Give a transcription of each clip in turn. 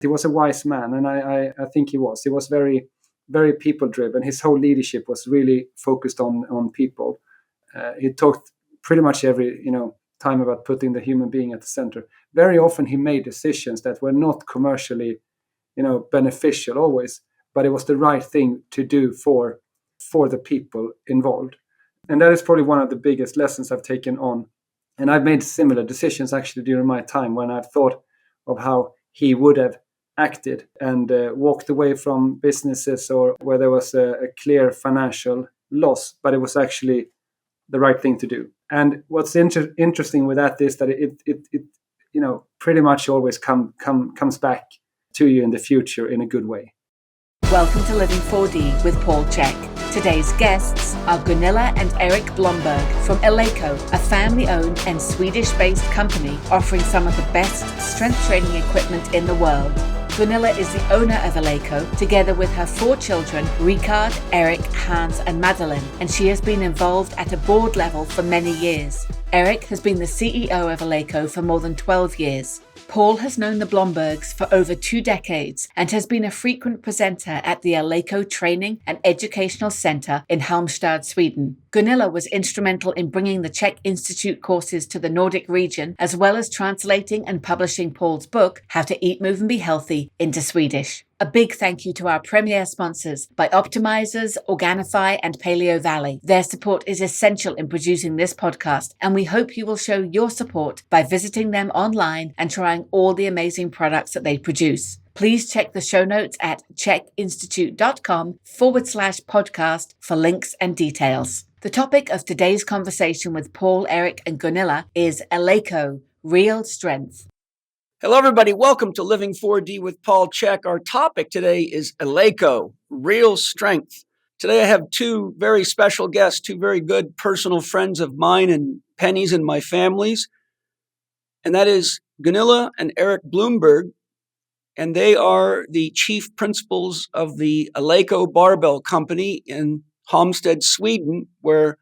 He was a wise man, and I think he was. He was very, very people-driven. His whole leadership was really focused on people. He talked pretty much every time about putting the human being at the center. Very often he made decisions that were not commercially beneficial always, but it was the right thing to do for the people involved. And that is probably one of the biggest lessons I've taken on. And I've made similar decisions actually during my time when I've thought of how he would have acted and walked away from businesses or where there was a clear financial loss, but it was actually the right thing to do. And what's interesting with that is that it pretty much always comes back to you in the future in a good way. Welcome to Living 4D with Paul Chek. Today's guests are Gunnila and Erik Blomberg from Eleiko, a family-owned and Swedish-based company offering some of the best strength training equipment in the world. Gunnila is the owner of Eleiko, together with her 4 children, Rikard, Erik, Hans and Madeline, and she has been involved at a board level for many years. Erik has been the CEO of Eleiko for more than 12 years. Paul has known the Blombergs for over 2 decades and has been a frequent presenter at the Eleiko Training and Educational Center in Halmstad, Sweden. Gunnila was instrumental in bringing the Chek Institute courses to the Nordic region, as well as translating and publishing Paul's book, How to Eat, Move and Be Healthy, into Swedish. A big thank you to our premier sponsors, Bioptimizers, Organifi and Paleo Valley. Their support is essential in producing this podcast, and we hope you will show your support by visiting them online and trying all the amazing products that they produce. Please check the show notes at chekinstitute.com/podcast for links and details. The topic of today's conversation with Paul, Erik, and Gunnila is Eleiko, Real Strength. Hello, everybody. Welcome to Living 4D with Paul Chek. Our topic today is Eleiko, Real Strength. Today I have 2 very special guests, 2 very good personal friends of mine and Penny's and my family's. And that is Gunnila and Erik Blomberg. And they are the chief principals of the Eleiko Barbell Company in Halmstad, Sweden, where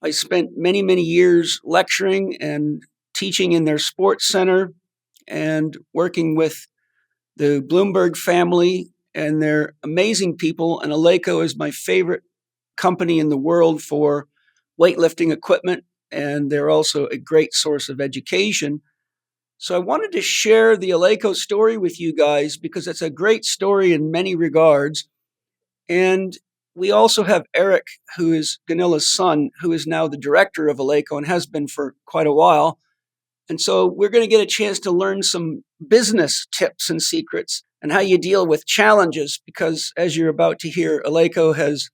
I spent many, many years lecturing and teaching in their sports center and working with the Blomberg family, and they're amazing people. And Eleiko is my favorite company in the world for weightlifting equipment, and they're also a great source of education. So I wanted to share the Eleiko story with you guys because it's a great story in many regards. And we also have Erik, who is Gunnila's son, who is now the director of Eleiko and has been for quite a while. And so we're going to get a chance to learn some business tips and secrets and how you deal with challenges, because as you're about to hear, Eleiko has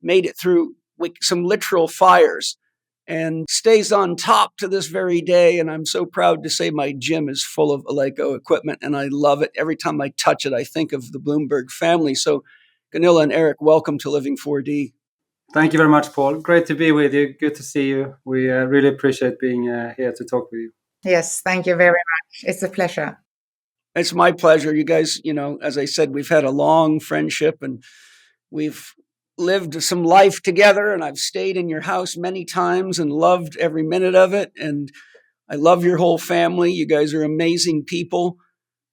made it through some literal fires and stays on top to this very day. And I'm so proud to say my gym is full of Eleiko equipment and I love it. Every time I touch it, I think of the Blomberg family. So Gunnila and Erik, welcome to Living 4D. Thank you very much, Paul. Great to be with you. Good to see you. We really appreciate being here to talk with you. Yes, thank you very much. It's a pleasure. It's my pleasure. You guys, as I said, we've had a long friendship and we've lived some life together, and I've stayed in your house many times and loved every minute of it. And I love your whole family. You guys are amazing people.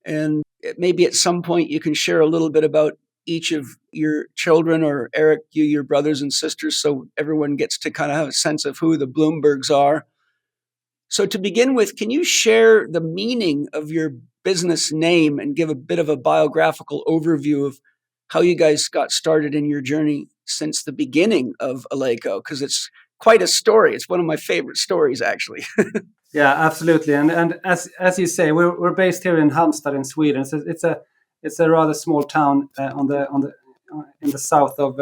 And maybe at some point you can share a little bit about each of your children, or Erik, your brothers and sisters, so everyone gets to kind of have a sense of who the Blombergs are. So to begin with, can you share the meaning of your business name and give a bit of a biographical overview of how you guys got started in your journey since the beginning of Eleiko? Because it's quite a story. It's one of my favorite stories, actually. Yeah, absolutely. And as you say, we're based here in Halmstad in Sweden. So it's a rather small town in the south of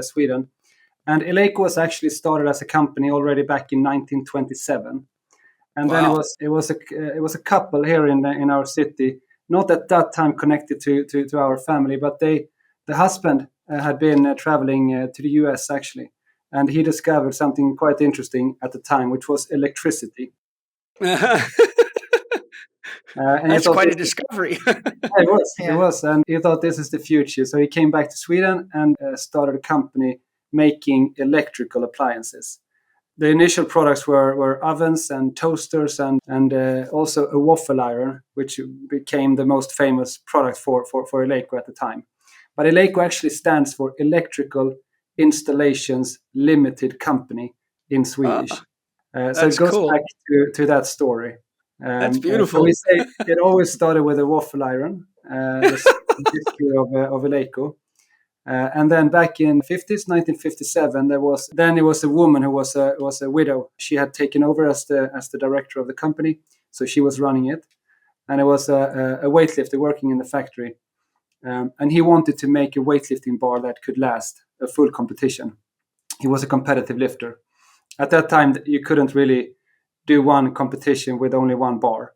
Sweden. And Eleiko was actually started as a company already back in 1927. And wow. Then it was a couple here in our city, not at that time connected to our family, but the husband had been traveling to the US actually, and he discovered something quite interesting at the time, which was electricity. And that's quite a discovery. It was, and he thought this is the future. So he came back to Sweden and started a company making electrical appliances. the initial products were ovens and toasters and also a waffle iron, which became the most famous product for Eleiko at the time. But Eleiko actually stands for Electrical Installations Limited Company in Swedish. So it goes cool. back to that story. That's beautiful. So we say it always started with a waffle iron, the history of Eleiko. And then back in 1957, it was a woman who was a widow. She had taken over as the director of the company, so she was running it. And it was a weightlifter working in the factory. And he wanted to make a weightlifting bar that could last a full competition. He was a competitive lifter. At that time, you couldn't really do one competition with only one bar.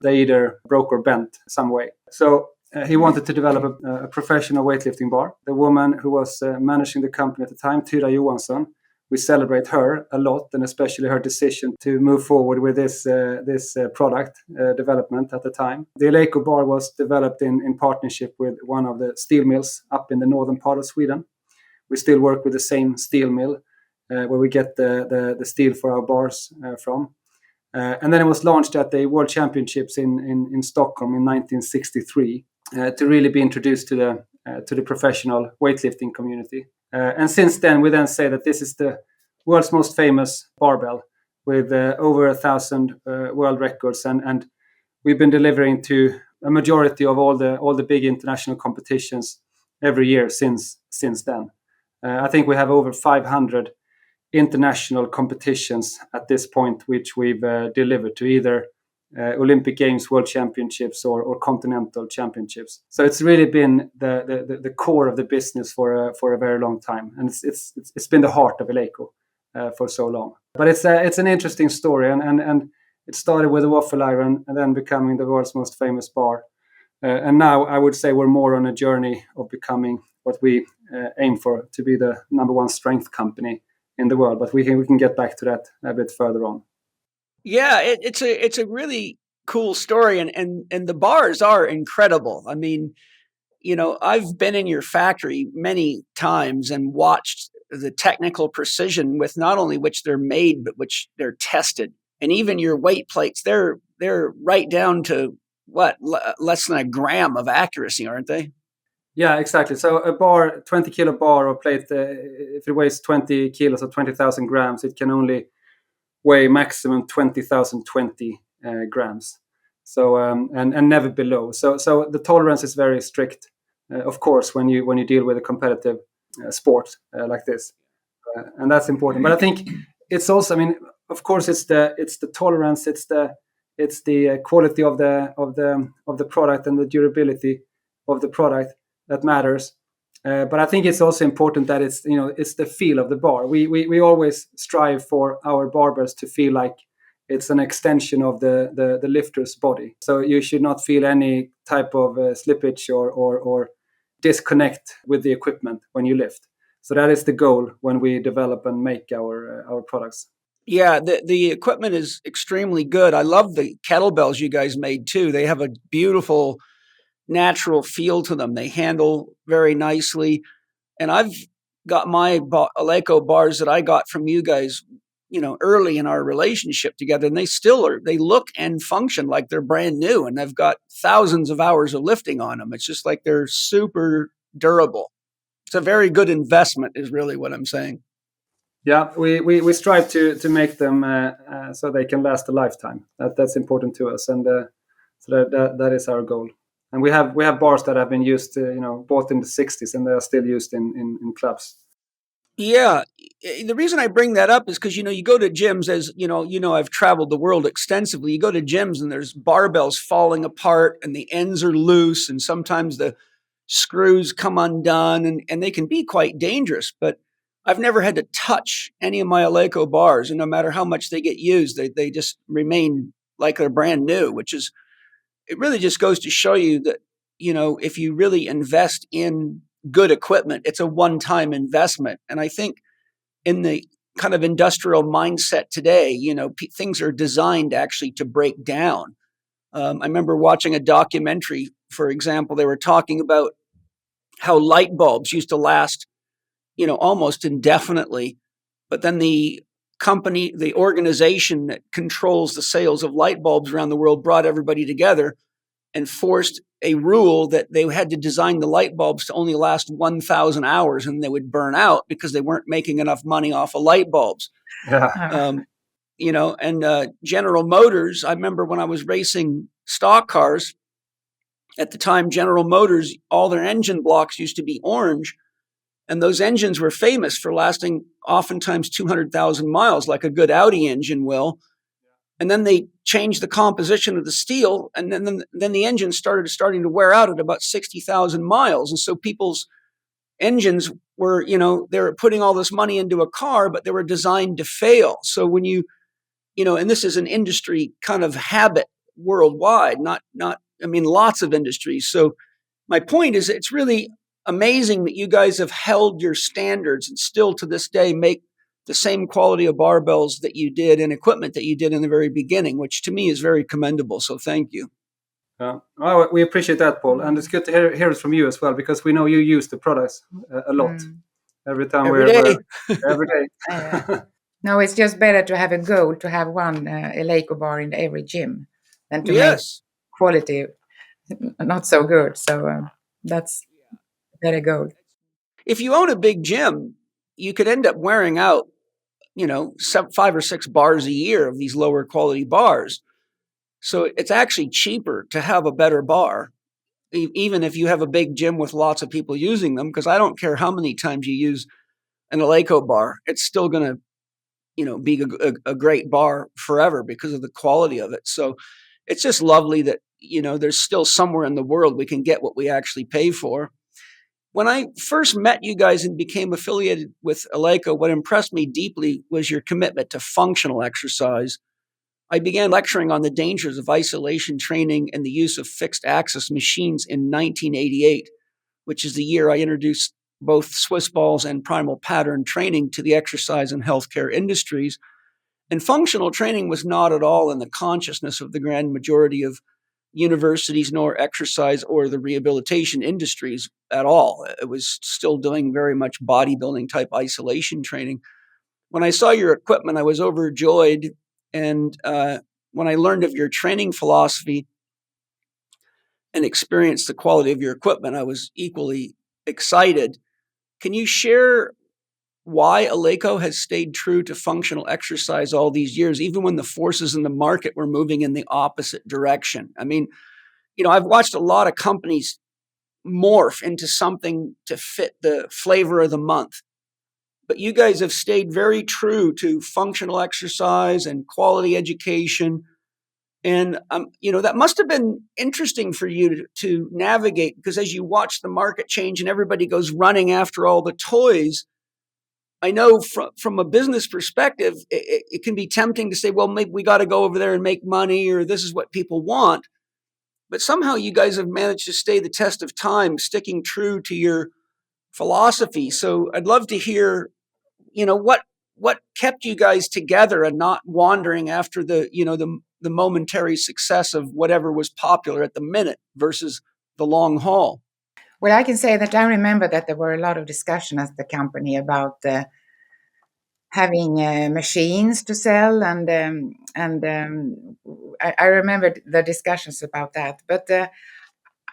They either broke or bent some way. So he wanted to develop a professional weightlifting bar. The woman who was managing the company at the time, Tyra Johansson, we celebrate her a lot, and especially her decision to move forward with this product development at the time. The Eleiko bar was developed in partnership with one of the steel mills up in the northern part of Sweden. We still work with the same steel mill where we get the steel for our bars from. And then it was launched at the World Championships in Stockholm in 1963 to really be introduced to the professional weightlifting community. And since then, we then say that this is the world's most famous barbell with over 1,000 world records, and we've been delivering to a majority of all the big international competitions every year since then. I think we have over 500 international competitions at this point, which we've delivered to either Olympic Games, World Championships, or Continental Championships. So it's really been the core of the business for a very long time, and it's been the heart of Eleiko for so long. But it's an interesting story, and it started with a waffle iron, and then becoming the world's most famous bar. And now I would say we're more on a journey of becoming what we aim for, to be the number one strength company in the world. But we can get back to that a bit further on. Yeah, it's a really cool story, and the bars are incredible. I mean, I've been in your factory many times and watched the technical precision with not only which they're made, but which they're tested. And even your weight plates, they're right down to less than a gram of accuracy, aren't they? Yeah, exactly. So a bar, 20 kilo bar or plate, if it weighs 20 kilos or 20,000 grams, it can only weigh maximum 20,020 grams. So and never below. So the tolerance is very strict, of course, when you deal with a competitive sport like this, and that's important. But I think it's also, I mean, of course, it's the tolerance, it's the quality of the product and the durability of the product that matters. But I think it's also important that it's the feel of the bar. We always strive for our barbers to feel like it's an extension of the lifter's body. So you should not feel any type of slippage or disconnect with the equipment when you lift. So that is the goal when we develop and make our products. Yeah, the equipment is extremely good. I love the kettlebells you guys made too. They have a beautiful natural feel to them. They handle very nicely. And I've got my Eleiko bars that I got from you guys, early in our relationship together, and they look and function like they're brand new, and I've got thousands of hours of lifting on them. It's just like they're super durable. It's a very good investment is really what I'm saying. Yeah, we strive to make them so they can last a lifetime. That's important to us, and so that is our goal. And we have bars that have been used, bought in the 60s, and they are still used in clubs. Yeah, the reason I bring that up is because you go to gyms, as I've traveled the world extensively. You go to gyms and there's barbells falling apart, and the ends are loose, and sometimes the screws come undone, and they can be quite dangerous. But I've never had to touch any of my Eleiko bars, and no matter how much they get used, they just remain like they're brand new, it really just goes to show you that, if you really invest in good equipment, it's a one-time investment. And I think in the kind of industrial mindset today, things are designed actually to break down. I remember watching a documentary, for example. They were talking about how light bulbs used to last, almost indefinitely, but then the company, the organization that controls the sales of light bulbs around the world, brought everybody together and forced a rule that they had to design the light bulbs to only last 1,000 hours, and they would burn out because they weren't making enough money off of light bulbs. Yeah. And General Motors, I remember when I was racing stock cars, at the time, General Motors, all their engine blocks used to be orange, and those engines were famous for lasting oftentimes 200,000 miles, like a good Audi engine will. And then they changed the composition of the steel, and then the engine starting to wear out at about 60,000 miles. And so people's engines were, they were putting all this money into a car, but they were designed to fail. So when and this is an industry kind of habit worldwide, lots of industries. So my point is, it's really amazing that you guys have held your standards and still to this day make the same quality of barbells that you did and equipment that you did in the very beginning, which to me is very commendable. So thank you. Oh, we appreciate that, Paul. And it's good to hear it from you as well, because we know you use the products a lot. Every time every day. Every day. No, it's just better to have a goal to have one Eleiko bar in every gym than to make quality not so good. So that's a better goal. If you own a big gym, you could end up wearing out, 5 or 6 bars a year of these lower quality bars. So it's actually cheaper to have a better bar, even if you have a big gym with lots of people using them, because I don't care how many times you use an Eleiko bar, it's still going to, be a great bar forever because of the quality of it. So it's just lovely that, there's still somewhere in the world we can get what we actually pay for. When I first met you guys and became affiliated with Eleiko, what impressed me deeply was your commitment to functional exercise. I began lecturing on the dangers of isolation training and the use of fixed axis machines in 1988, which is the year I introduced both Swiss balls and primal pattern training to the exercise and healthcare industries. And functional training was not at all in the consciousness of the grand majority of universities, nor exercise or the rehabilitation industries at all. It was still doing very much bodybuilding type isolation training. When I saw your equipment, I was overjoyed. And when I learned of your training philosophy and experienced the quality of your equipment, I was equally excited. Can you share why Eleiko has stayed true to functional exercise all these years, even when the forces in the market were moving in the opposite direction? I mean, I've watched a lot of companies morph into something to fit the flavor of the month. But you guys have stayed very true to functional exercise and quality education. And, that must have been interesting for you to navigate, because as you watch the market change and everybody goes running after all the toys, I know from a business perspective, it can be tempting to say, well, maybe we got to go over there and make money, or this is what people want. But somehow you guys have managed to stay the test of time, sticking true to your philosophy. So I'd love to hear, what kept you guys together and not wandering after the momentary success of whatever was popular at the minute versus the long haul. Well, I can say that I remember that there were a lot of discussion at the company about having machines to sell, and I remember the discussions about that. But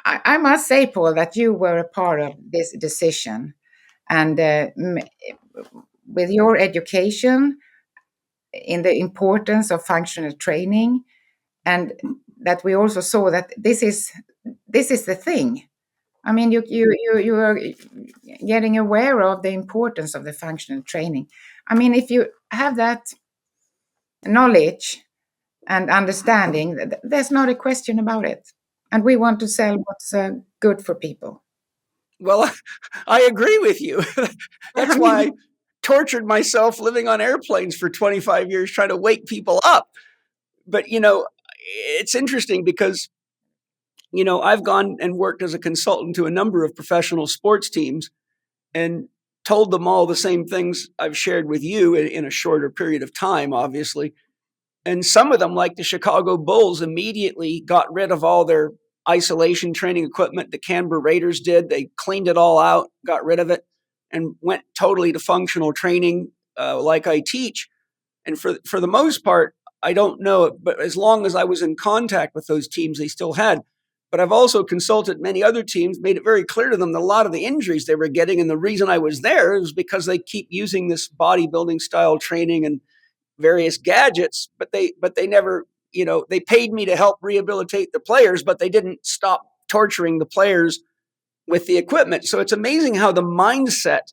I must say, Paul, that you were a part of this decision, and with your education in the importance of functional training, and that we also saw that this is the thing. I mean, you are getting aware of the importance of the functional training. I mean, if you have that knowledge and understanding, there's not a question about it. And we want to sell what's good for people. Well, I agree with you. That's why I tortured myself living on airplanes for 25 years trying to wake people up. But, it's interesting because I've gone and worked as a consultant to a number of professional sports teams and told them all the same things I've shared with you in a shorter period of time, obviously. And some of them, like the Chicago Bulls, immediately got rid of all their isolation training equipment. The Canberra Raiders did. They cleaned it all out, got rid of it, and went totally to functional training like I teach. And for the most part, I don't know, but as long as I was in contact with those teams, they still had. But I've also consulted many other teams, made it very clear to them that a lot of the injuries they were getting, and the reason I was there is because they keep using this bodybuilding style training and various gadgets, but they never, they paid me to help rehabilitate the players, but they didn't stop torturing the players with the equipment. So it's amazing how the mindset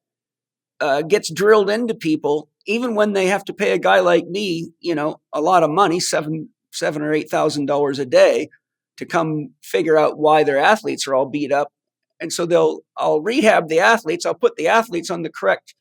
gets drilled into people, even when they have to pay a guy like me, a lot of money, $7,000 or $8,000 a day, to come figure out why their athletes are all beat up. And so I'll rehab the athletes. I'll put the athletes on the correct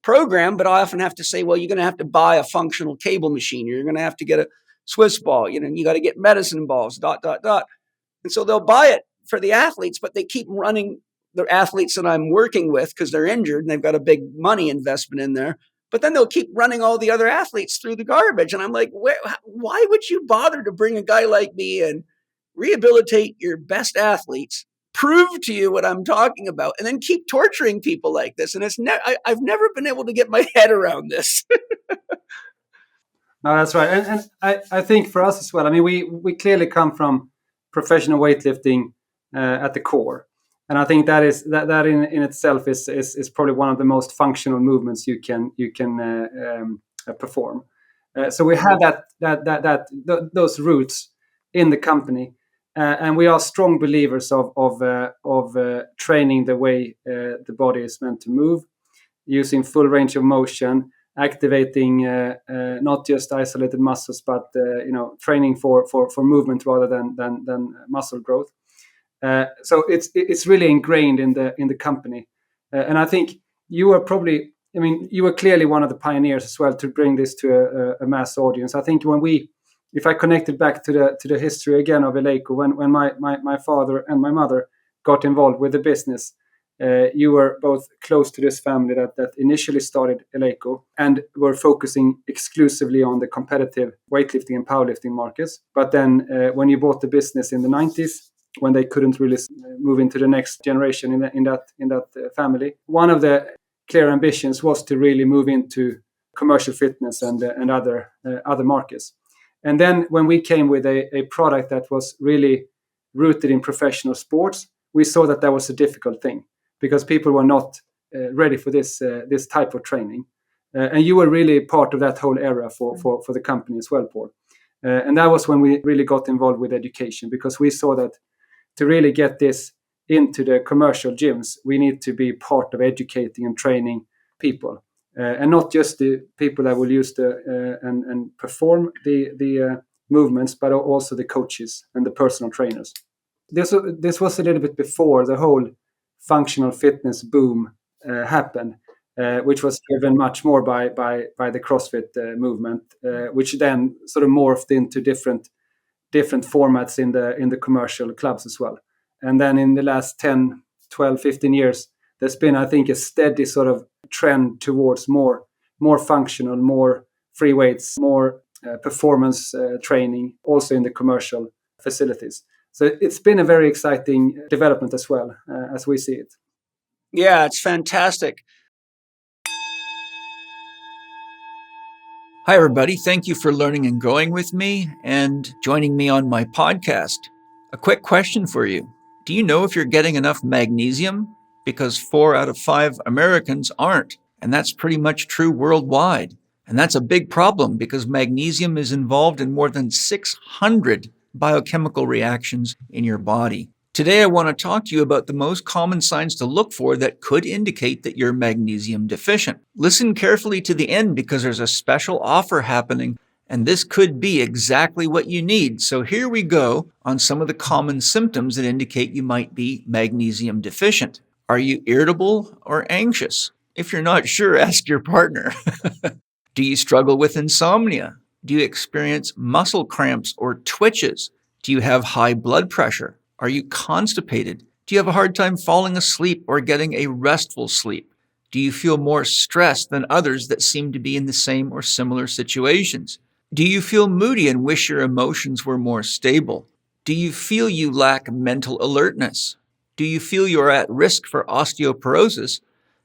program, but I often have to say, well, you're going to have to buy a functional cable machine. You're going to have to get a Swiss ball. You got to get medicine balls, ... And so they'll buy it for the athletes, but they keep running the athletes that I'm working with because they're injured and they've got a big money investment in there. But then they'll keep running all the other athletes through the garbage. And I'm like, why would you bother to bring a guy like me in, rehabilitate your best athletes, prove to you what I'm talking about, and then keep torturing people like this? And I've never been able to get my head around this. No, that's right. And I think for us as well, I mean, we clearly come from professional weightlifting at the core. And I think that in itself is probably one of the most functional movements you can perform. So we have those roots in the company, and we are strong believers of training the way the body is meant to move, using full range of motion, activating not just isolated muscles, but training for movement rather than muscle growth. So it's really ingrained in the company, and I think you were clearly one of the pioneers as well to bring this to a mass audience. I think if I connected back to the history again of Eleiko, when my father and my mother got involved with the business, you were both close to this family that initially started Eleiko and were focusing exclusively on the competitive weightlifting and powerlifting markets. But then when you bought the business in the 90s, when they couldn't really move into the next generation in that family, one of the clear ambitions was to really move into commercial fitness and other markets. And then when we came with a product that was really rooted in professional sports, we saw that was a difficult thing because people were not ready for this type of training. And you were really part of that whole era for the company as well, Paul. And that was when we really got involved with education, because we saw that to really get this into the commercial gyms, we need to be part of educating and training people, and not just the people that will use and perform the movements, but also the coaches and the personal trainers. This was a little bit before the whole functional fitness boom happened, which was driven much more by the CrossFit movement, which then sort of morphed into different formats in the commercial clubs as well. And then in the last 10, 12, 15 years, there's been, I think, a steady sort of trend towards more functional, more free weights, more performance training, also in the commercial facilities. So it's been a very exciting development as well, as we see it. Yeah, it's fantastic. Hi, everybody. Thank you for learning and growing with me and joining me on my podcast. A quick question for you. Do you know if you're getting enough magnesium? Because 4 out of 5 Americans aren't, and that's pretty much true worldwide. And that's a big problem because magnesium is involved in more than 600 biochemical reactions in your body. Today, I want to talk to you about the most common signs to look for that could indicate that you're magnesium deficient. Listen carefully to the end because there's a special offer happening, and this could be exactly what you need. So here we go on some of the common symptoms that indicate you might be magnesium deficient. Are you irritable or anxious? If you're not sure, ask your partner. Do you struggle with insomnia? Do you experience muscle cramps or twitches? Do you have high blood pressure? Are you constipated? Do you have a hard time falling asleep or getting a restful sleep? Do you feel more stressed than others that seem to be in the same or similar situations? Do you feel moody and wish your emotions were more stable? Do you feel you lack mental alertness? Do you feel you're at risk for osteoporosis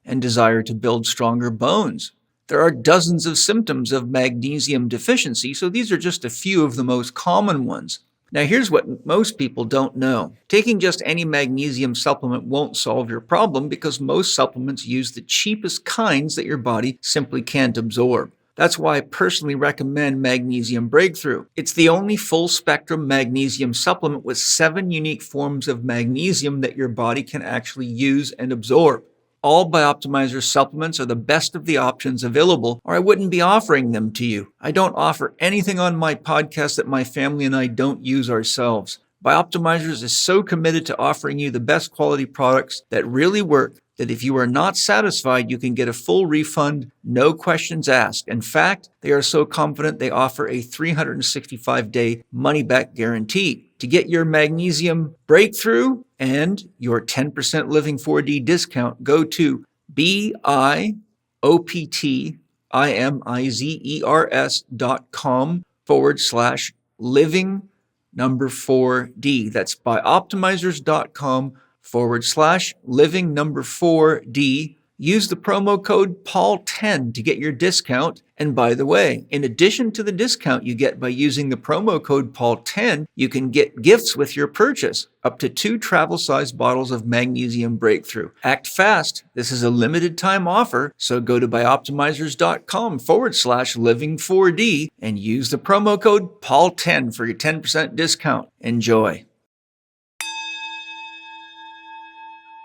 and desire to build stronger bones? There are dozens of symptoms of magnesium deficiency, so these are just a few of the most common ones. Now, here's what most people don't know. Taking just any magnesium supplement won't solve your problem because most supplements use the cheapest kinds that your body simply can't absorb. That's why I personally recommend Magnesium Breakthrough. It's the only full-spectrum magnesium supplement with 7 unique forms of magnesium that your body can actually use and absorb. All Bioptimizer supplements are the best of the options available, or I wouldn't be offering them to you. I don't offer anything on my podcast that my family and I don't use ourselves. Bioptimizers is so committed to offering you the best quality products that really work that if you are not satisfied, you can get a full refund, no questions asked. In fact, they are so confident they offer a 365-day money-back guarantee. To get your Magnesium Breakthrough and your 10% Living 4D discount, go to bioptimizers.com/living4D. That's bioptimizers.com/living4D. Use the promo code PAUL10 to get your discount. And by the way, in addition to the discount you get by using the promo code PAUL10, you can get gifts with your purchase, up to 2 travel-sized bottles of Magnesium Breakthrough. Act fast. This is a limited time offer, so go to bioptimizers.com/living4D and use the promo code PAUL10 for your 10% discount. Enjoy.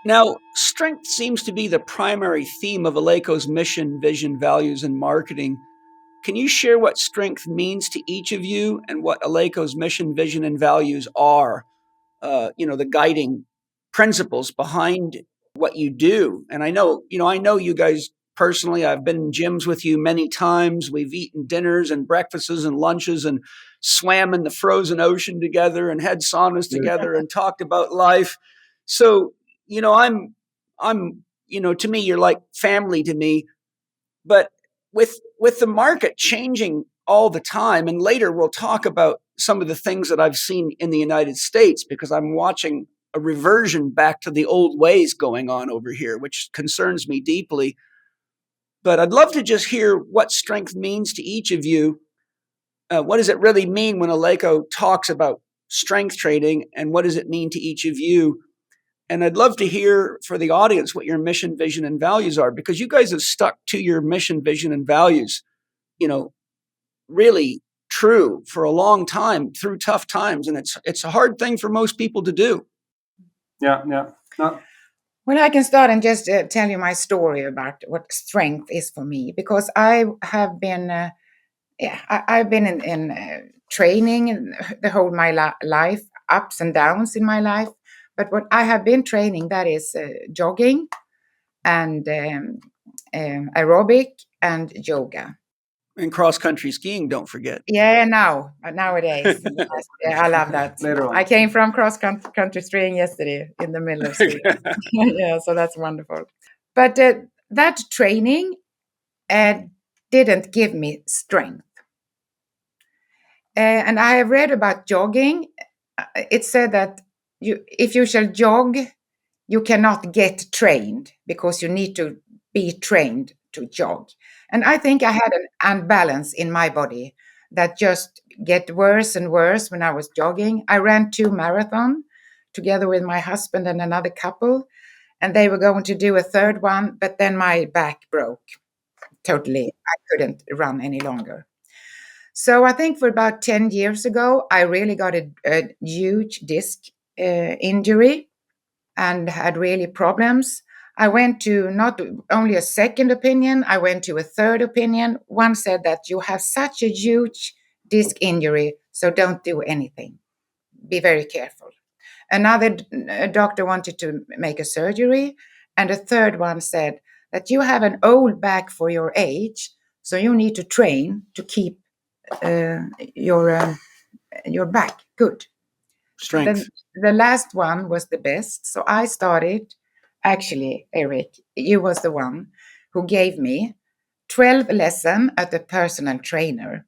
Now, strength seems to be the primary theme of Eleiko's mission, vision, values, and marketing. Can you share what strength means to each of you and what Eleiko's mission, vision, and values are? The guiding principles behind what you do. And I know you guys personally. I've been in gyms with you many times. We've eaten dinners and breakfasts and lunches and swam in the frozen ocean together and had saunas together and talked about life. So, to me, you're like family to me. But with the market changing all the time, and later we'll talk about some of the things that I've seen in the United States, because I'm watching a reversion back to the old ways going on over here, which concerns me deeply. But I'd love to just hear what strength means to each of you. What does it really mean when Eleiko talks about strength training, and what does it mean to each of you? And I'd love to hear for the audience what your mission, vision, and values are, because you guys have stuck to your mission, vision, and values, really true for a long time through tough times. And it's a hard thing for most people to do. Yeah. No. Well, I can start and just tell you my story about what strength is for me, because I have been, I've been in training the whole my life, ups and downs in my life. But what I have been training, that is jogging and aerobic and yoga. And cross-country skiing, don't forget. Yeah, nowadays. Yes, I love that. Later on. I came from cross-country skiing yesterday in the middle of Sweden. Yeah, so that's wonderful. But that training didn't give me strength. And I have read about jogging. It said that if you shall jog, you cannot get trained, because you need to be trained to jog. And I think I had an unbalance in my body that just get worse and worse when I was jogging. I ran 2 marathons together with my husband and another couple, and they were going to do a 3rd one, but then my back broke totally. I couldn't run any longer. So I think for about 10 years ago, I really got a huge disc injury and had really problems. I went to not only a second opinion, I went to a 3rd opinion. One said that you have such a huge disc injury, so don't do anything. Be very careful. Another doctor wanted to make a surgery, and a 3rd one said that you have an old back for your age, so you need to train to keep your back good. Strength. The last one was the best. So I started, actually, Erik, you was the one who gave me 12 lessons at a personal trainer.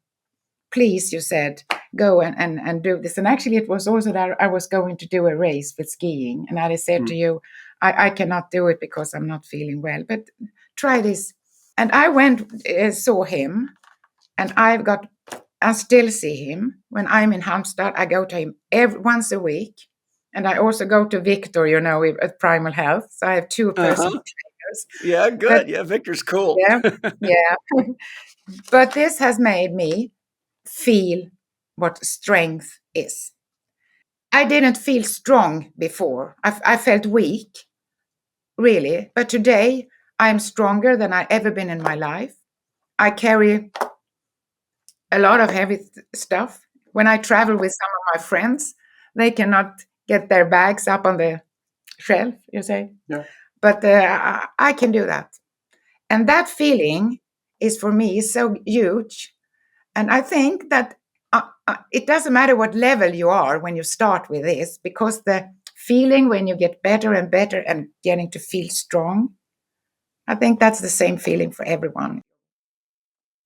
Please, you said, go and do this. And actually, it was also that I was going to do a race with skiing. And I said to you, I cannot do it because I'm not feeling well. But try this. And I went, saw him, and I still see him. When I'm in Halmstad, I go to him once a week. And I also go to Victor, at Primal Health. So I have two personal trainers. Yeah, good. But, yeah, Victor's cool. yeah, yeah. But this has made me feel what strength is. I didn't feel strong before. I felt weak, really. But today, I'm stronger than I ever been in my life. I carry a lot of heavy stuff. When I travel with some of my friends, they cannot get their bags up on the shelf, you say. Yeah. But I can do that. And that feeling is for me so huge. And I think that it doesn't matter what level you are when you start with this, because the feeling when you get better and better and getting to feel strong, I think that's the same feeling for everyone.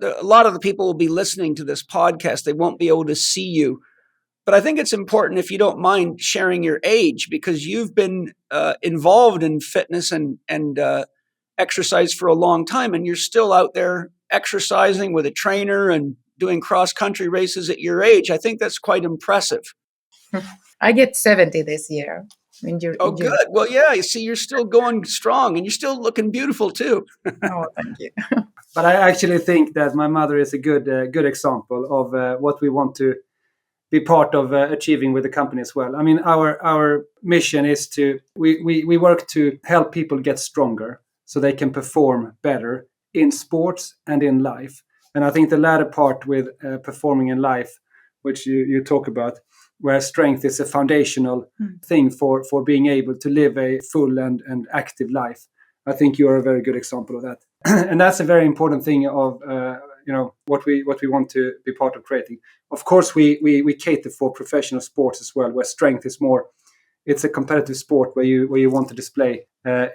A lot of the people will be listening to this podcast. They won't be able to see you. But I think it's important, if you don't mind, sharing your age, because you've been involved in fitness and exercise for a long time, and you're still out there exercising with a trainer and doing cross-country races at your age. I think that's quite impressive. I get 70 this year. Oh, good. Well, yeah, you see, you're still going strong, and you're still looking beautiful, too. Oh, thank you. But I actually think that my mother is a good example of what we want to be part of achieving with the company as well. I mean, our mission is we work to help people get stronger so they can perform better in sports and in life. And I think the latter part with performing in life, which you talk about, where strength is a foundational thing for being able to live a full and active life. I think you are a very good example of that. And that's a very important thing of what we want to be part of creating. Of course, we cater for professional sports as well, where strength is more. It's a competitive sport where you want to display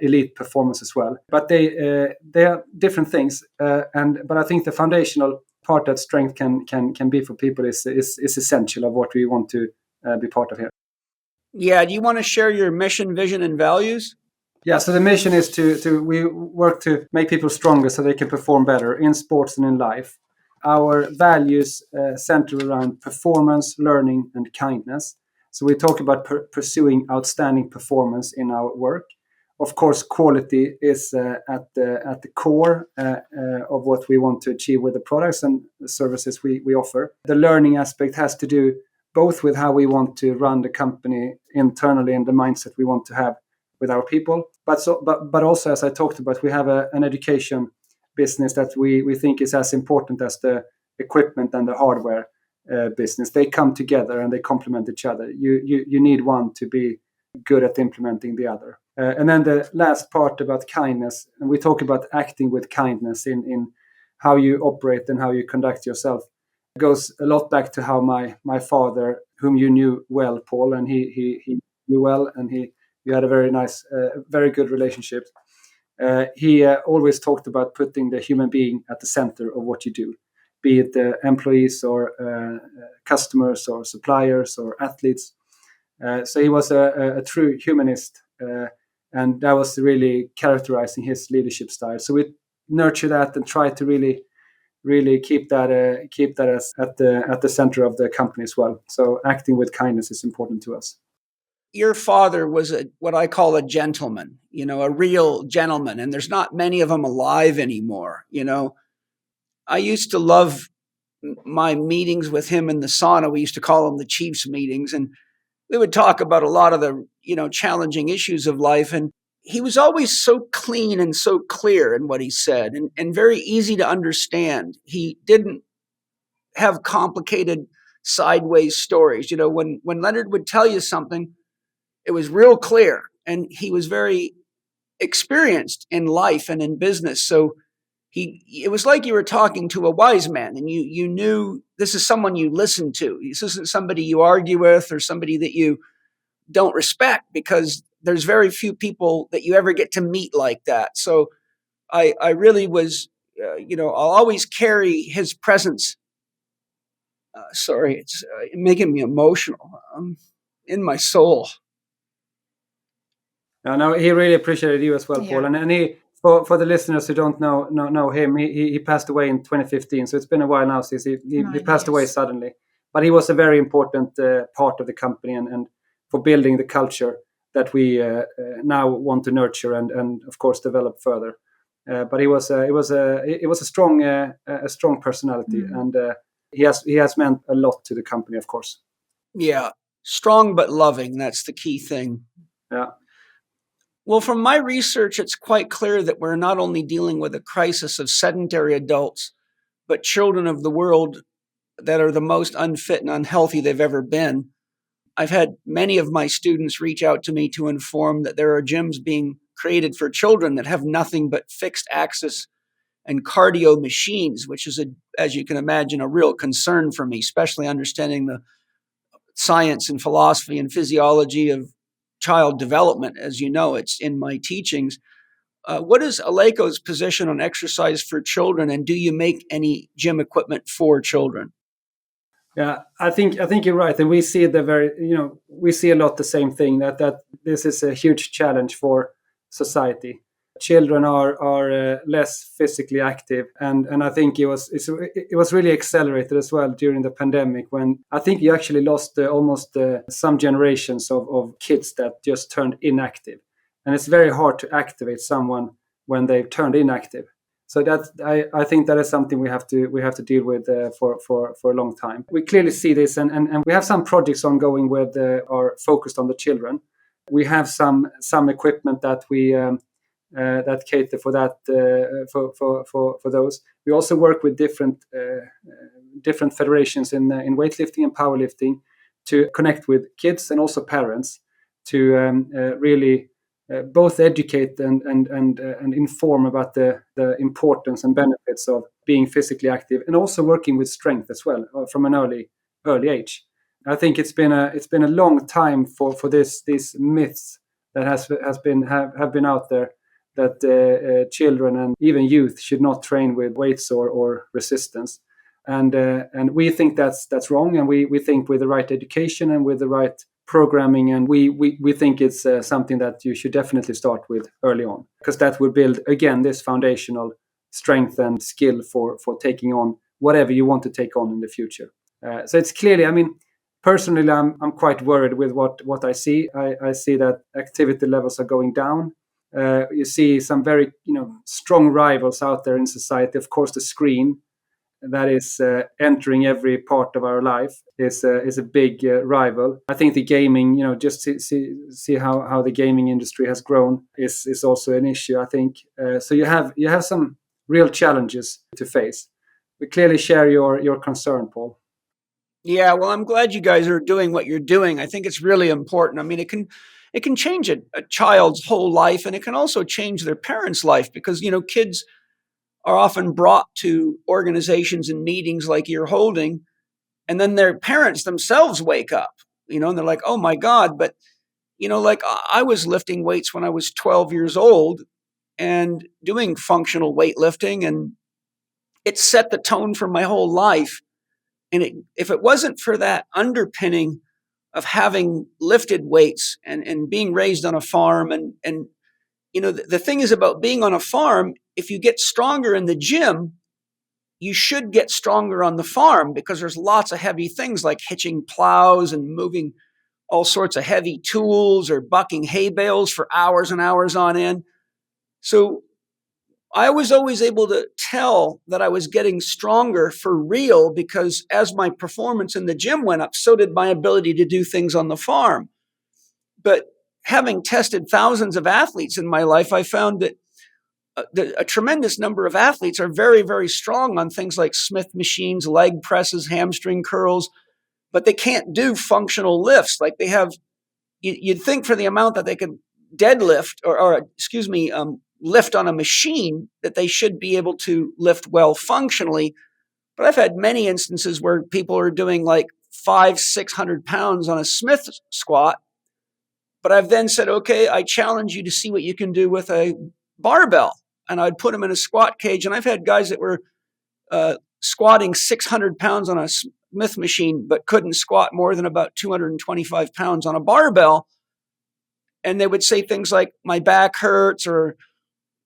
elite performance as well. But they are different things. But I think the foundational part that strength can be for people is essential of what we want to be part of here. Yeah. Do you want to share your mission, vision, and values? Yeah, so the mission is we work to make people stronger so they can perform better in sports and in life. Our values center around performance, learning, and kindness. So we talk about pursuing outstanding performance in our work. Of course, quality is at the core of what we want to achieve with the products and the services we offer. The learning aspect has to do both with how we want to run the company internally and the mindset we want to have with our people, but also, as I talked about, we have an education business that we think is as important as the equipment and the hardware business. They come together and they complement each other. You need one to be good at implementing the other. And then the last part about kindness, and we talk about acting with kindness in how you operate and how you conduct yourself. It goes a lot back to how my father, whom you knew well, Paul, and he knew well, and you had a very nice, very good relationship. He always talked about putting the human being at the center of what you do, be it employees or customers or suppliers or athletes. So he was a true humanist, and that was really characterizing his leadership style. So we nurture that and try to really keep that as at the center of the company as well. So acting with kindness is important to us. Your father was what I call a gentleman, a real gentleman. And there's not many of them alive anymore. I used to love my meetings with him in the sauna. We used to call them the Chiefs meetings. And we would talk about a lot of the, challenging issues of life. And he was always so clean and so clear in what he said and very easy to understand. He didn't have complicated sideways stories. When Leonard would tell you something, it was real clear, and he was very experienced in life and in business. So it was like you were talking to a wise man, and you knew this is someone you listen to. This isn't somebody you argue with or somebody that you don't respect, because there's very few people that you ever get to meet like that. So I really was, I'll always carry his presence. Sorry, it's making me emotional in my soul. No, he really appreciated you as well, Paul. Yeah. And he, For the listeners who don't know him, he passed away in 2015. So it's been a while now since he passed away suddenly. But he was a very important part of the company and for building the culture that we now want to nurture and of course develop further. But it was a strong personality, and he has meant a lot to the company, of course. Yeah, strong but loving. That's the key thing. Yeah. Well, from my research, it's quite clear that we're not only dealing with a crisis of sedentary adults, but children of the world that are the most unfit and unhealthy they've ever been. I've had many of my students reach out to me to inform that there are gyms being created for children that have nothing but fixed axis and cardio machines, which is, as you can imagine, a real concern for me, especially understanding the science and philosophy and physiology of child development. As you know, it's in my teachings. What is Eleiko's position on exercise for children, and do you make any gym equipment for children? Yeah, I think you're right, and we see we see a lot the same thing, that this is a huge challenge for society. Children are less physically active, and I think it was really accelerated as well during the pandemic, when I think you actually lost almost some generations of kids that just turned inactive, and it's very hard to activate someone when they've turned inactive. So I think that is something we have to deal with for a long time. We clearly see this, and we have some projects ongoing with are focused on the children. We have some equipment that we that cater for that for those. We also work with different federations in weightlifting and powerlifting to connect with kids and also parents to really both educate and inform about the importance and benefits of being physically active, and also working with strength as well from an early age. I think it's been a long time for these myths that have been out there, that children and even youth should not train with weights or resistance, and we think that's wrong, and we think with the right education and with the right programming, and we think it's something that you should definitely start with early on, because that will build again this foundational strength and skill for taking on whatever you want to take on in the future. So it's clearly, I mean, personally, I'm quite worried with what I see. I see that activity levels are going down. You see some very strong rivals out there in society. Of course, the screen that is entering every part of our life is a big rival. I think the gaming, just see how the gaming industry has grown is also an issue, I think. So you have some real challenges to face. We clearly share your concern, Paul. Yeah, well, I'm glad you guys are doing what you're doing. I think it's really important. I mean, it can change a child's whole life, and it can also change their parents' life, because kids are often brought to organizations and meetings like you're holding, and then their parents themselves wake up, and they're like, oh my God, but, like I was lifting weights when I was 12 years old and doing functional weightlifting, and it set the tone for my whole life. And if it wasn't for that underpinning of having lifted weights and being raised on a farm, and the thing is about being on a farm, if you get stronger in the gym, you should get stronger on the farm, because there's lots of heavy things like hitching plows and moving all sorts of heavy tools or bucking hay bales for hours and hours on end. So I was always able to tell that I was getting stronger for real, because as my performance in the gym went up, so did my ability to do things on the farm. But having tested thousands of athletes in my life, I found that a tremendous number of athletes are very, very strong on things like Smith machines, leg presses, hamstring curls, but they can't do functional lifts. Like they have, you'd think for the amount that they could deadlift or lift on a machine, that they should be able to lift well functionally. But I've had many instances where people are doing like 500-600 pounds on a Smith squat. But I've then said, okay, I challenge you to see what you can do with a barbell. And I'd put them in a squat cage. And I've had guys that were squatting 600 pounds on a Smith machine, but couldn't squat more than about 225 pounds on a barbell. And they would say things like, my back hurts, or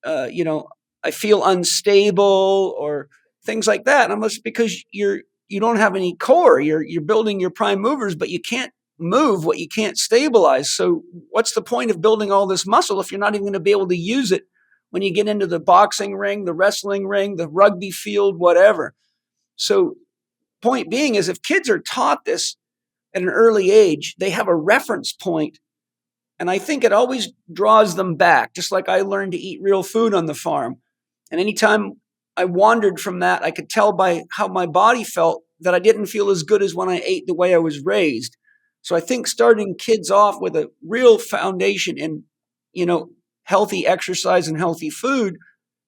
I feel unstable or things like that. And it's because you don't have any core. You're building your prime movers, but you can't move what you can't stabilize. So what's the point of building all this muscle if you're not even going to be able to use it when you get into the boxing ring, the wrestling ring, the rugby field, whatever? So point being is, if kids are taught this at an early age, they have a reference point. And I think it always draws them back, just like I learned to eat real food on the farm. And anytime I wandered from that, I could tell by how my body felt that I didn't feel as good as when I ate the way I was raised. So I think starting kids off with a real foundation in, healthy exercise and healthy food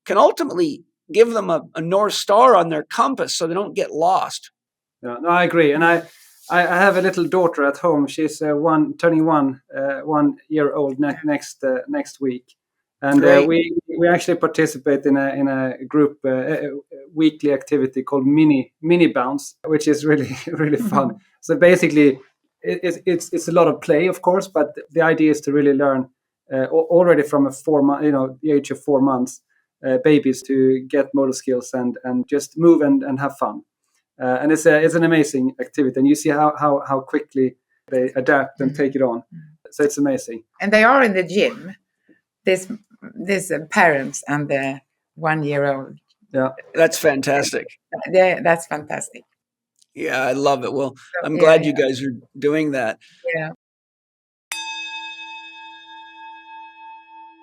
can ultimately give them a North Star on their compass so they don't get lost. Yeah, no, I agree. And I have a little daughter at home. She's turning 1 year old next week. And we actually participate in a group weekly activity called mini bounce, which is really really fun. So basically, it's a lot of play, of course, but the idea is to really learn already from the age of 4 months, babies to get motor skills and just move and have fun. And it's an amazing activity, and you see how quickly they adapt and take it on. So it's amazing. And they are in the gym. This parents and the 1 year old. Yeah, that's fantastic. Yeah, that's fantastic. Yeah, I love it. Well, I'm glad you guys are doing that. Yeah.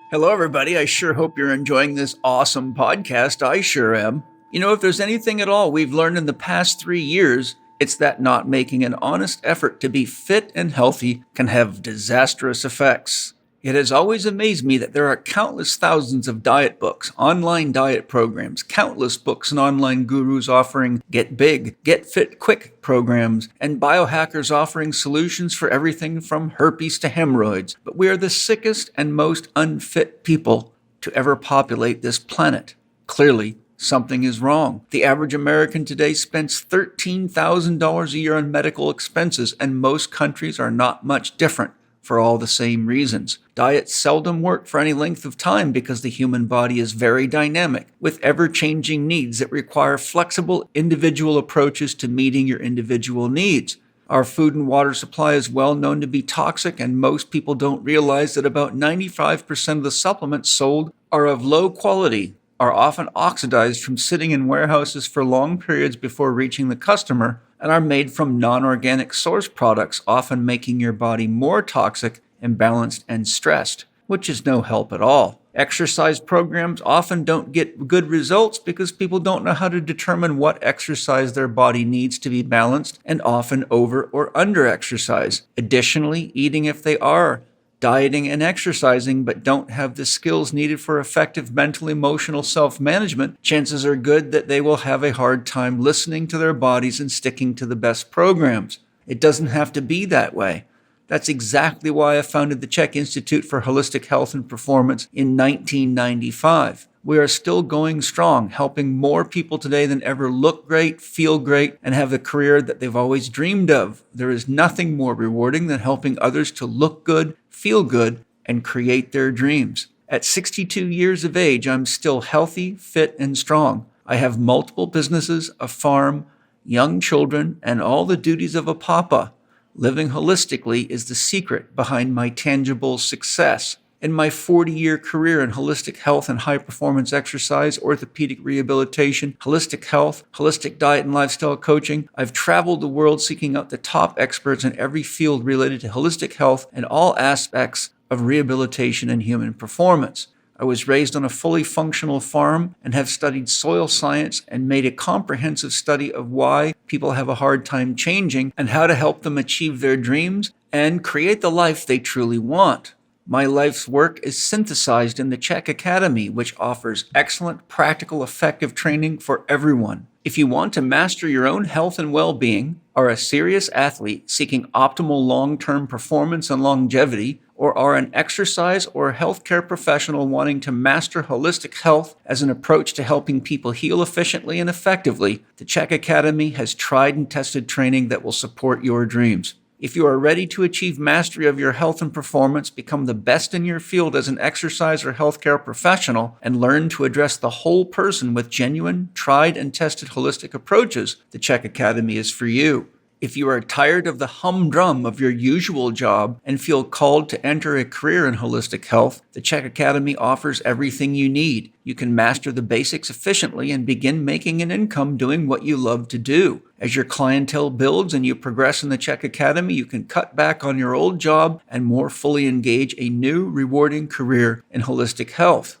Hello, everybody. I sure hope you're enjoying this awesome podcast. I sure am. If there's anything at all we've learned in the past 3 years, it's that not making an honest effort to be fit and healthy can have disastrous effects. It has always amazed me that there are countless thousands of diet books, online diet programs, countless books and online gurus offering get big, get fit quick programs, and biohackers offering solutions for everything from herpes to hemorrhoids. But we are the sickest and most unfit people to ever populate this planet. Clearly, something is wrong. The average American today spends $13,000 a year on medical expenses, and most countries are not much different for all the same reasons. Diets seldom work for any length of time because the human body is very dynamic, with ever-changing needs that require flexible individual approaches to meeting your individual needs. Our food and water supply is well known to be toxic, and most people don't realize that about 95% of the supplements sold are of low quality, are often oxidized from sitting in warehouses for long periods before reaching the customer, and are made from non-organic source products, often making your body more toxic, imbalanced, and stressed, which is no help at all. Exercise programs often don't get good results because people don't know how to determine what exercise their body needs to be balanced, and often over or under exercise. Additionally, eating if they are dieting and exercising but don't have the skills needed for effective mental emotional self-management, chances are good that they will have a hard time listening to their bodies and sticking to the best programs. It doesn't have to be that way. That's exactly why I founded the Chek Institute for Holistic Health and Performance in 1995. We are still going strong, helping more people today than ever look great, feel great, and have the career that they've always dreamed of. There is nothing more rewarding than helping others to look good, feel good, and create their dreams. At 62 years of age, I'm still healthy, fit, and strong. I have multiple businesses, a farm, young children, and all the duties of a papa. Living holistically is the secret behind my tangible success. In my 40-year career in holistic health and high-performance exercise, orthopedic rehabilitation, holistic health, holistic diet and lifestyle coaching, I've traveled the world seeking out the top experts in every field related to holistic health and all aspects of rehabilitation and human performance. I was raised on a fully functional farm and have studied soil science and made a comprehensive study of why people have a hard time changing and how to help them achieve their dreams and create the life they truly want. My life's work is synthesized in the Chek Academy, which offers excellent, practical, effective training for everyone. If you want to master your own health and well-being, are a serious athlete seeking optimal long-term performance and longevity, or are an exercise or healthcare professional wanting to master holistic health as an approach to helping people heal efficiently and effectively, the Chek Academy has tried and tested training that will support your dreams. If you are ready to achieve mastery of your health and performance, become the best in your field as an exercise or healthcare professional, and learn to address the whole person with genuine, tried and tested holistic approaches, the Chek Academy is for you. If you are tired of the humdrum of your usual job and feel called to enter a career in holistic health, the Chek Academy offers everything you need. You can master the basics efficiently and begin making an income doing what you love to do. As your clientele builds and you progress in the Chek Academy, you can cut back on your old job and more fully engage a new, rewarding career in holistic health.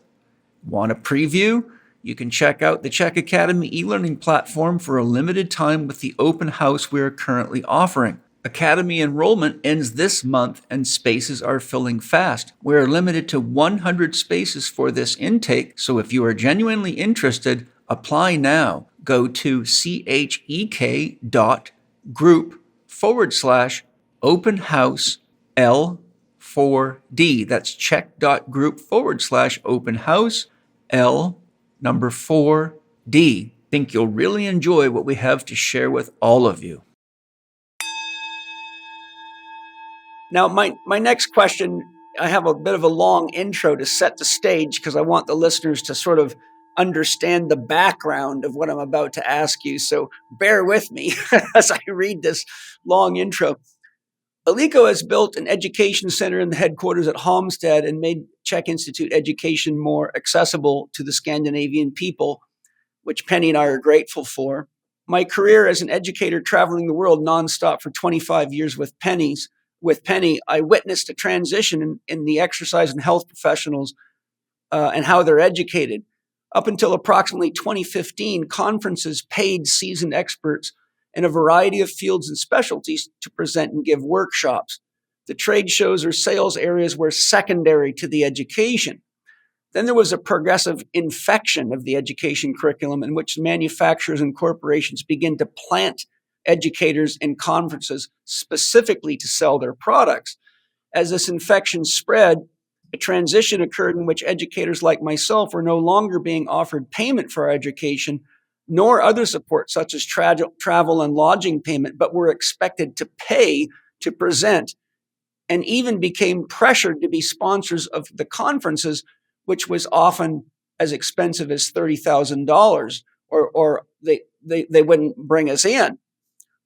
Want a preview? You can check out the Chek Academy e-learning platform for a limited time with the open house we are currently offering. Academy enrollment ends this month and spaces are filling fast. We are limited to 100 spaces for this intake, so if you are genuinely interested, apply now. Go to chek.group/open house L4D. That's chek.group/open house L4D. Think you'll really enjoy what we have to share with all of you. Now, my next question, I have a bit of a long intro to set the stage because I want the listeners to sort of understand the background of what I'm about to ask you. So bear with me as I read this long intro. Eleiko has built an education center in the headquarters at Halmstad and made Chek Institute education more accessible to the Scandinavian people, which Penny and I are grateful for. My career as an educator traveling the world nonstop for 25 years with Penny, I witnessed a transition in the exercise and health professionals and how they're educated. Up until approximately 2015, conferences paid seasoned experts in a variety of fields and specialties to present and give workshops. The trade shows or sales areas were secondary to the education. Then there was a progressive infection of the education curriculum in which manufacturers and corporations began to plant educators in conferences specifically to sell their products. As this infection spread, a transition occurred in which educators like myself were no longer being offered payment for our education, nor other support such as travel and lodging payment, but were expected to pay to present, and even became pressured to be sponsors of the conferences, which was often as expensive as $30,000, or they wouldn't bring us in.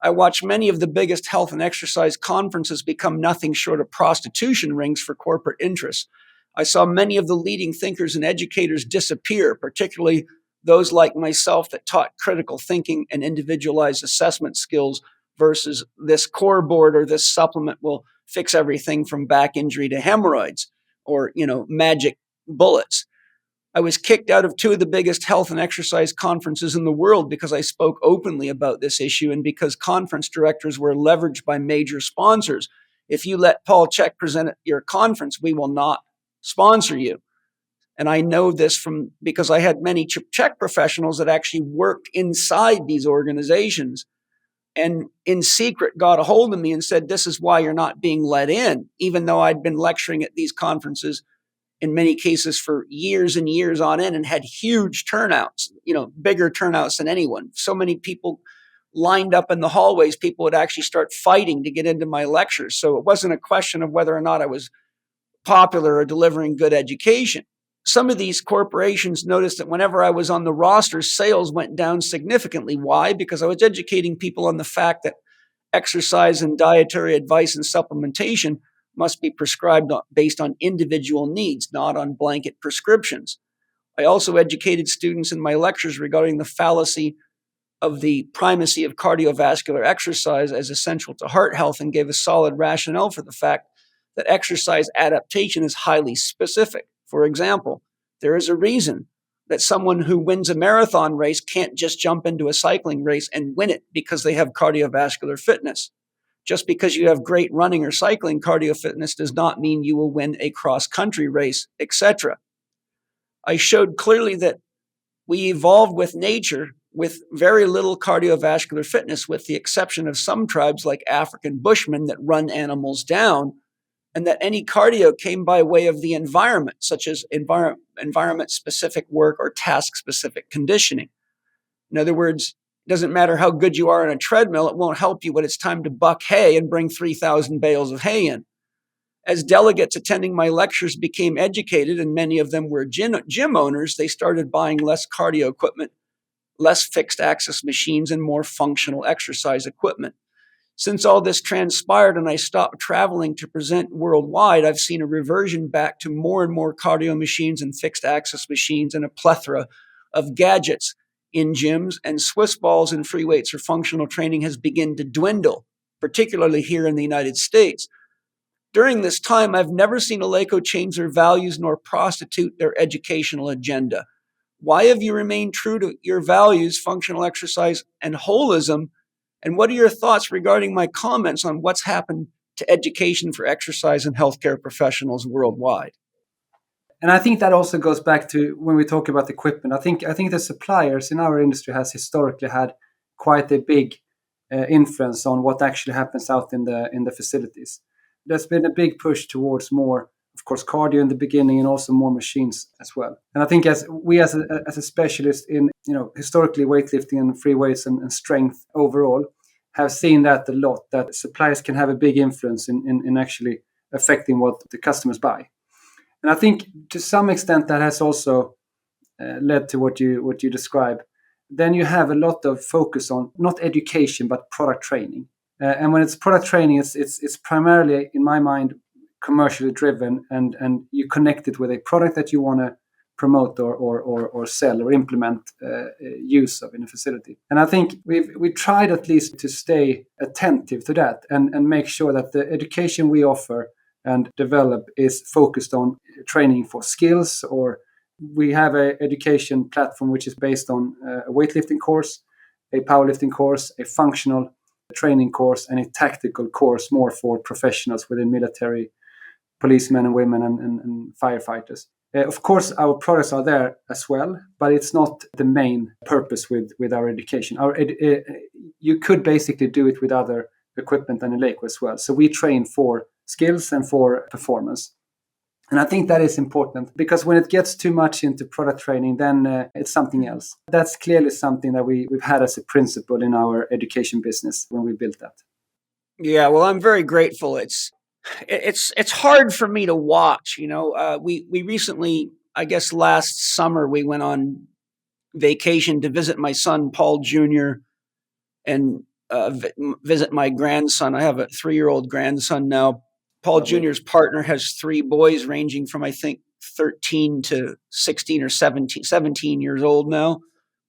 I watched many of the biggest health and exercise conferences become nothing short of prostitution rings for corporate interests. I saw many of the leading thinkers and educators disappear, particularly those like myself that taught critical thinking and individualized assessment skills versus this core board or this supplement will fix everything from back injury to hemorrhoids or, magic bullets. I was kicked out of two of the biggest health and exercise conferences in the world because I spoke openly about this issue and because conference directors were leveraged by major sponsors. If you let Paul Chek present at your conference, we will not sponsor you. And I know this because I had many Chek professionals that actually worked inside these organizations and in secret got a hold of me and said, this is why you're not being let in, even though I'd been lecturing at these conferences in many cases for years and years on end and had huge turnouts, bigger turnouts than anyone. So many people lined up in the hallways, people would actually start fighting to get into my lectures. So it wasn't a question of whether or not I was popular or delivering good education. Some of these corporations noticed that whenever I was on the roster, sales went down significantly. Why? Because I was educating people on the fact that exercise and dietary advice and supplementation must be prescribed based on individual needs, not on blanket prescriptions. I also educated students in my lectures regarding the fallacy of the primacy of cardiovascular exercise as essential to heart health and gave a solid rationale for the fact that exercise adaptation is highly specific. For example, there is a reason that someone who wins a marathon race can't just jump into a cycling race and win it because they have cardiovascular fitness. Just because you have great running or cycling cardio fitness does not mean you will win a cross-country race, etc. I showed clearly that we evolved with nature with very little cardiovascular fitness, with the exception of some tribes like African Bushmen that run animals down, and that any cardio came by way of the environment, such as environment-specific work or task-specific conditioning. In other words, It doesn't matter how good you are on a treadmill. It won't help you when it's time to buck hay and bring 3,000 bales of hay in. As delegates attending my lectures became educated, and many of them were gym owners, they started buying less cardio equipment, less fixed access machines, and more functional exercise equipment. Since all this transpired and I stopped traveling to present worldwide, I've seen a reversion back to more and more cardio machines and fixed access machines and a plethora of gadgets in gyms, and Swiss balls and free weights or functional training has begun to dwindle, particularly here in the United States. During this time, I've never seen Eleiko change their values nor prostitute their educational agenda. Why have you remained true to your values, functional exercise, and holism? And what are your thoughts regarding my comments on what's happened to education for exercise and healthcare professionals worldwide? And I think that also goes back to when we talk about equipment. I think the suppliers in our industry has historically had quite a big influence on what actually happens out in the facilities. There's been a big push towards more, of course, cardio in the beginning, and also more machines as well. And I think as a specialist in historically weightlifting and free weights and strength overall, have seen that a lot, that suppliers can have a big influence in actually affecting what the customers buy. And I think to some extent that has also led to what you describe. Then you have a lot of focus on not education but product training. And when it's product training, it's primarily, in my mind, commercially driven, and you connect it with a product that you want to promote or sell or implement use of in a facility. And I think we tried at least to stay attentive to that and make sure that the education we offer and develop is focused on training for skills, or we have an education platform which is based on a weightlifting course, a powerlifting course, a functional training course, and a tactical course more for professionals within military, policemen and women, and firefighters. Of course, our products are there as well, but it's not the main purpose with our education. You could basically do it with other equipment than Eleiko as well. So we train for skills and for performance. And I think that is important, because when it gets too much into product training, then it's something else. That's clearly something that we've had as a principle in our education business when we built that. Yeah, well, I'm very grateful. It's hard for me to watch. We recently, I guess last summer, we went on vacation to visit my son Paul Jr. and visit my grandson. I have a 3-year-old grandson now. Paul Jr.'s partner has 3 boys ranging from, I think, 13 to 16 or 17 years old now,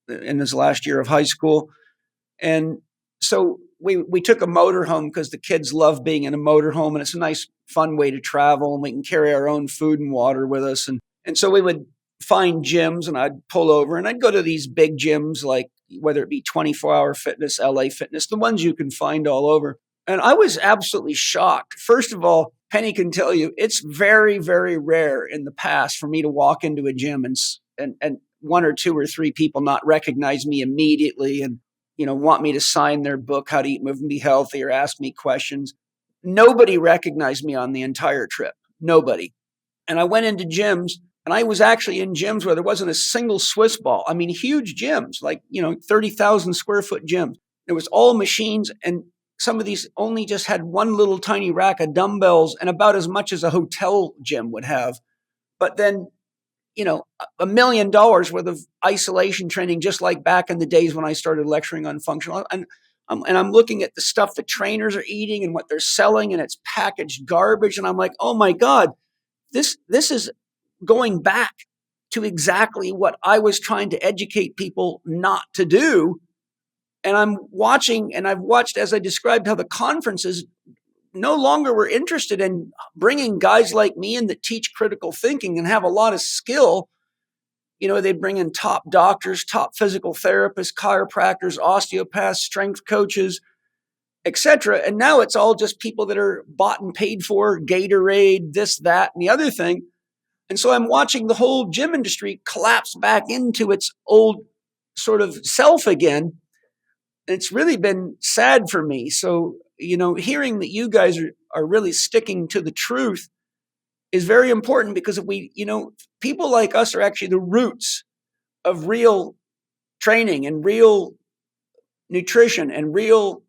in his last year of high school. And so we took a motorhome because the kids love being in a motorhome, and it's a nice, fun way to travel, and we can carry our own food and water with us. And so we would find gyms, and I'd pull over, and I'd go to these big gyms, like whether it be 24-Hour Fitness, LA Fitness, the ones you can find all over. And I was absolutely shocked. First of all, Penny can tell you, it's very, very rare in the past for me to walk into a gym and 1 or 2 or 3 people not recognize me immediately and want me to sign their book, How to Eat, Move, and Be Healthy, or ask me questions. Nobody recognized me on the entire trip. Nobody. And I went into gyms, and I was actually in gyms where there wasn't a single Swiss ball. I mean, huge gyms, like, 30,000 square foot gyms. It was all machines, and some of these only just had one little tiny rack of dumbbells and about as much as a hotel gym would have. But then, $1 million worth of isolation training, just like back in the days when I started lecturing on functional. And I'm looking at the stuff the trainers are eating and what they're selling, and it's packaged garbage. And I'm like, oh my God, this is going back to exactly what I was trying to educate people not to do. And I'm watching, and I've watched, as I described, how the conferences no longer were interested in bringing guys like me in that teach critical thinking and have a lot of skill. They'd bring in top doctors, top physical therapists, chiropractors, osteopaths, strength coaches, etc. And now it's all just people that are bought and paid for, Gatorade, this, that, and the other thing. And so I'm watching the whole gym industry collapse back into its old sort of self again. It's really been sad for me. So, hearing that you guys are really sticking to the truth is very important, because if we, people like us are actually the roots of real training and real nutrition and real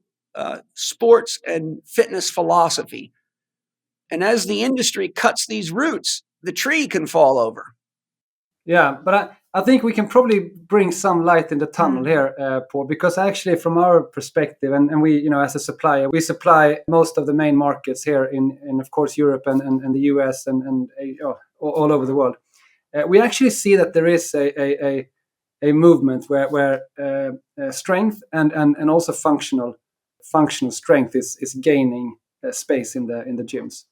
sports and fitness philosophy. And as the industry cuts these roots, the tree can fall over. Yeah, but I think we can probably bring some light in the tunnel here, Paul, because actually from our perspective, and we, as a supplier, we supply most of the main markets here in of course, Europe and the US and all over the world. We actually see that there is a movement where strength and also functional strength is gaining space in the gyms.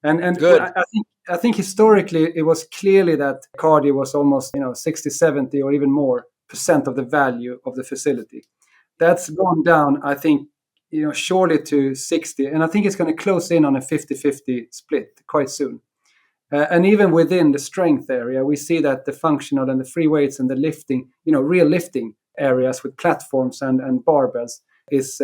And Good. I think historically it was clearly that cardio was almost 60, 70 or even more % of the value of the facility. That's gone down, I think, surely to 60, and I think it's going to close in on a 50-50 split quite soon. And even within the strength area, we see that the functional and the free weights and the lifting, real lifting areas with platforms and barbells is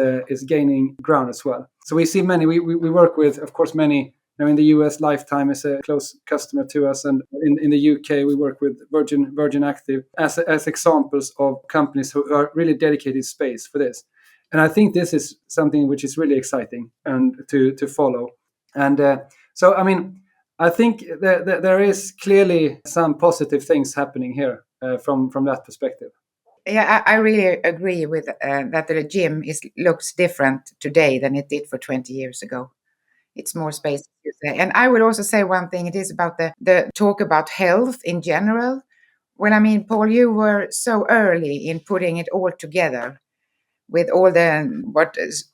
gaining ground as well. So we see many. We work with, of course, many. In the US, Lifetime is a close customer to us, and in the UK, we work with Virgin Active as examples of companies who are really dedicated space for this. And I think this is something which is really exciting and to follow. And so, I mean, I think there is clearly some positive things happening here from that perspective. Yeah, I really agree with that the gym looks different today than it did for 20 years ago. It's more space, you say. And I would also say one thing, it is about the talk about health in general. Well, I mean, Paul, you were so early in putting it all together with all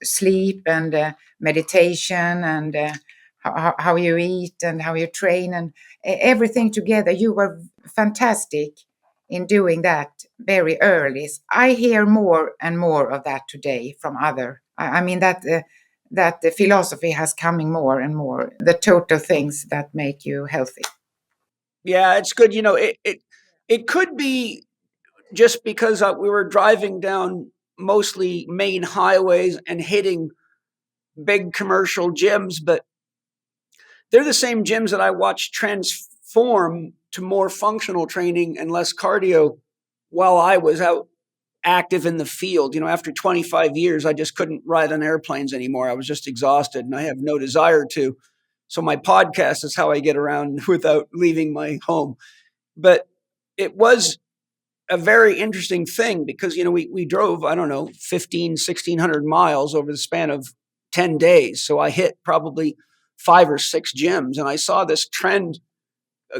sleep and meditation and how you eat and how you train and everything together. You were fantastic in doing that very early. I hear more and more of that today from other. I mean that the philosophy has coming more and more, the total things that make you healthy. Yeah, it's good. It could be just because we were driving down mostly main highways and hitting big commercial gyms, but they're the same gyms that I watched transform to more functional training and less cardio while I was out active in the field. After 25 years, I just couldn't ride on airplanes anymore. I was just exhausted and I have no desire to. So my podcast is how I get around without leaving my home. But it was a very interesting thing because, we drove, 1,600 miles over the span of 10 days. So I hit probably 5 or 6 gyms and I saw this trend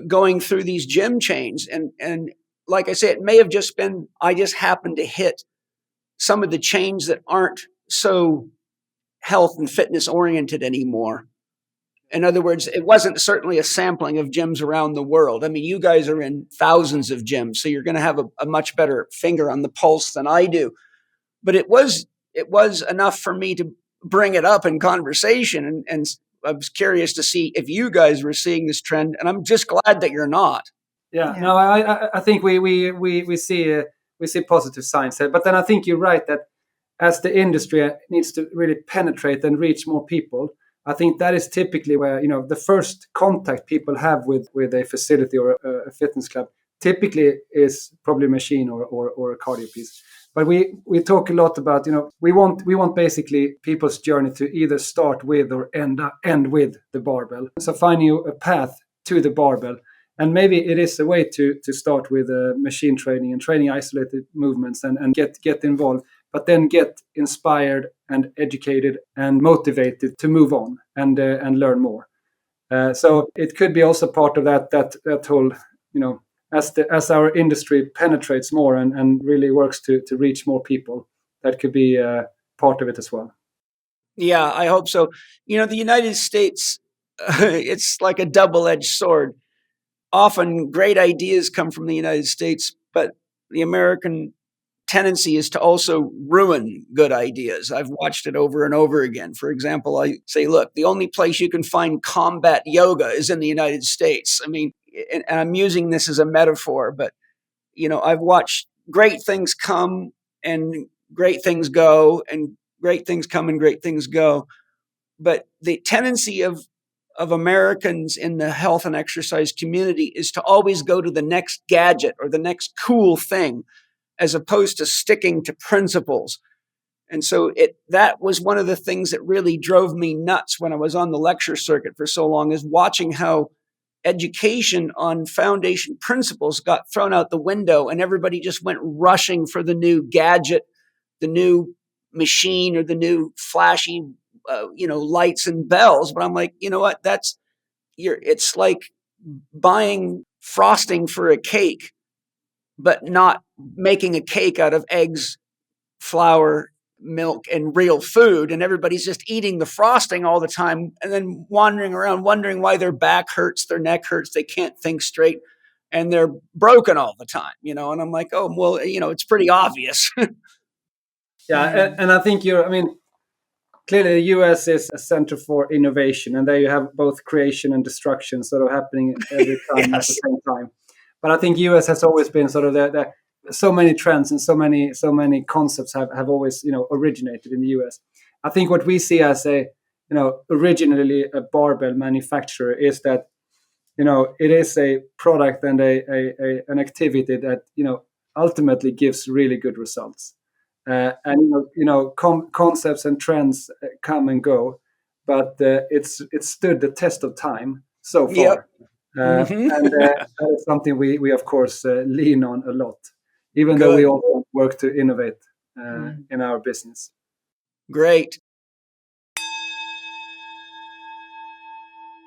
going through these gym chains. And like I say, it may have just been, I just happened to hit some of the chains that aren't so health and fitness oriented anymore. In other words, it wasn't certainly a sampling of gyms around the world. I mean, you guys are in thousands of gyms, so you're going to have a much better finger on the pulse than I do. But it was enough for me to bring it up in conversation. And I was curious to see if you guys were seeing this trend. And I'm just glad that you're not. Yeah. No, I think we see positive signs there. But then I think you're right that as the industry needs to really penetrate and reach more people, I think that is typically where, the first contact people have with a facility or a fitness club typically is probably a machine or a cardio piece. But we talk a lot about, we want basically people's journey to either start with or end with the barbell. So finding a path to the barbell. And maybe it is a way to start with machine training and training isolated movements and get involved, but then get inspired and educated and motivated to move on and learn more. So it could be also part of that whole, as our industry penetrates more and really works to reach more people, that could be part of it as well. Yeah, I hope so. The United States, it's like a double-edged sword. Often great ideas come from the United States, but the American tendency is to also ruin good ideas. I've watched it over and over again. For example, I say, look, the only place you can find combat yoga is in the United States. I mean, and I'm using this as a metaphor, but, I've watched great things come and great things go, and great things come and great things go. But the tendency of Americans in the health and exercise community is to always go to the next gadget or the next cool thing, as opposed to sticking to principles. And so that was one of the things that really drove me nuts when I was on the lecture circuit for so long, is watching how education on foundation principles got thrown out the window and everybody just went rushing for the new gadget, the new machine, or the new flashy, lights and bells. But I'm like, you know what? It's like buying frosting for a cake, but not making a cake out of eggs, flour, milk, and real food. And everybody's just eating the frosting all the time and then wandering around wondering why their back hurts, their neck hurts, they can't think straight, and they're broken all the time, And I'm like, oh, well, it's pretty obvious. Yeah, and I think clearly the US is a center for innovation, and there you have both creation and destruction sort of happening every time at the same time. But I think US has always been sort of the so many trends and so many concepts have always originated in the US. I think what we see as originally a barbell manufacturer is that it is a product and an activity that ultimately gives really good results. And concepts and trends come and go, but it's stood the test of time so far. Yep. And that is something we of course lean on a lot, even though we also work to innovate in our business. Great.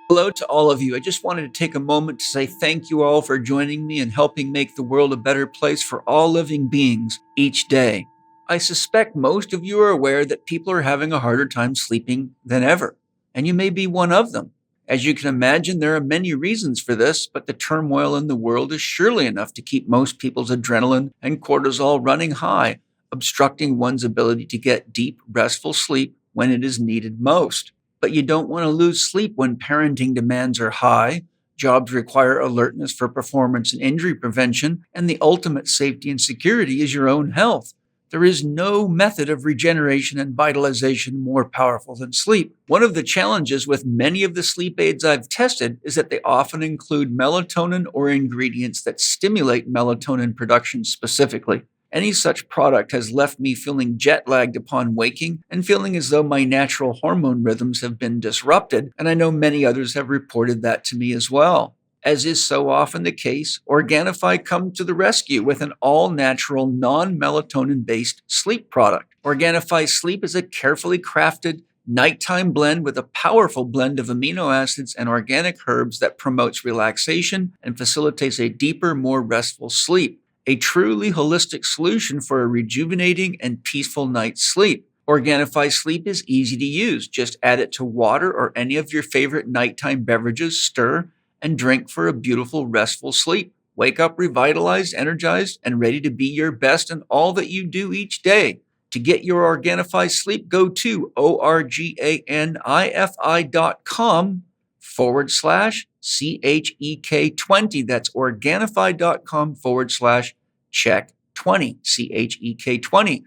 Hello to all of you. I just wanted to take a moment to say thank you all for joining me and helping make the world a better place for all living beings each day. I suspect most of you are aware that people are having a harder time sleeping than ever, and you may be one of them. As you can imagine, there are many reasons for this, but the turmoil in the world is surely enough to keep most people's adrenaline and cortisol running high, obstructing one's ability to get deep, restful sleep when it is needed most. But you don't want to lose sleep when parenting demands are high, jobs require alertness for performance and injury prevention, and the ultimate safety and security is your own health. There is no method of regeneration and vitalization more powerful than sleep. One of the challenges with many of the sleep aids I've tested is that they often include melatonin or ingredients that stimulate melatonin production specifically. Any such product has left me feeling jet-lagged upon waking and feeling as though my natural hormone rhythms have been disrupted, and I know many others have reported that to me as well. As is so often the case, Organifi comes to the rescue with an all-natural, non-melatonin-based sleep product. Organifi Sleep is a carefully crafted nighttime blend with a powerful blend of amino acids and organic herbs that promotes relaxation and facilitates a deeper, more restful sleep. A truly holistic solution for a rejuvenating and peaceful night's sleep. Organifi Sleep is easy to use. Just add it to water or any of your favorite nighttime beverages, stir, and drink for a beautiful, restful sleep. Wake up revitalized, energized, and ready to be your best in all that you do each day. To get your Organifi Sleep, go to organifi.com/CHEK20. That's Organifi.com/Chek20, CHEK20.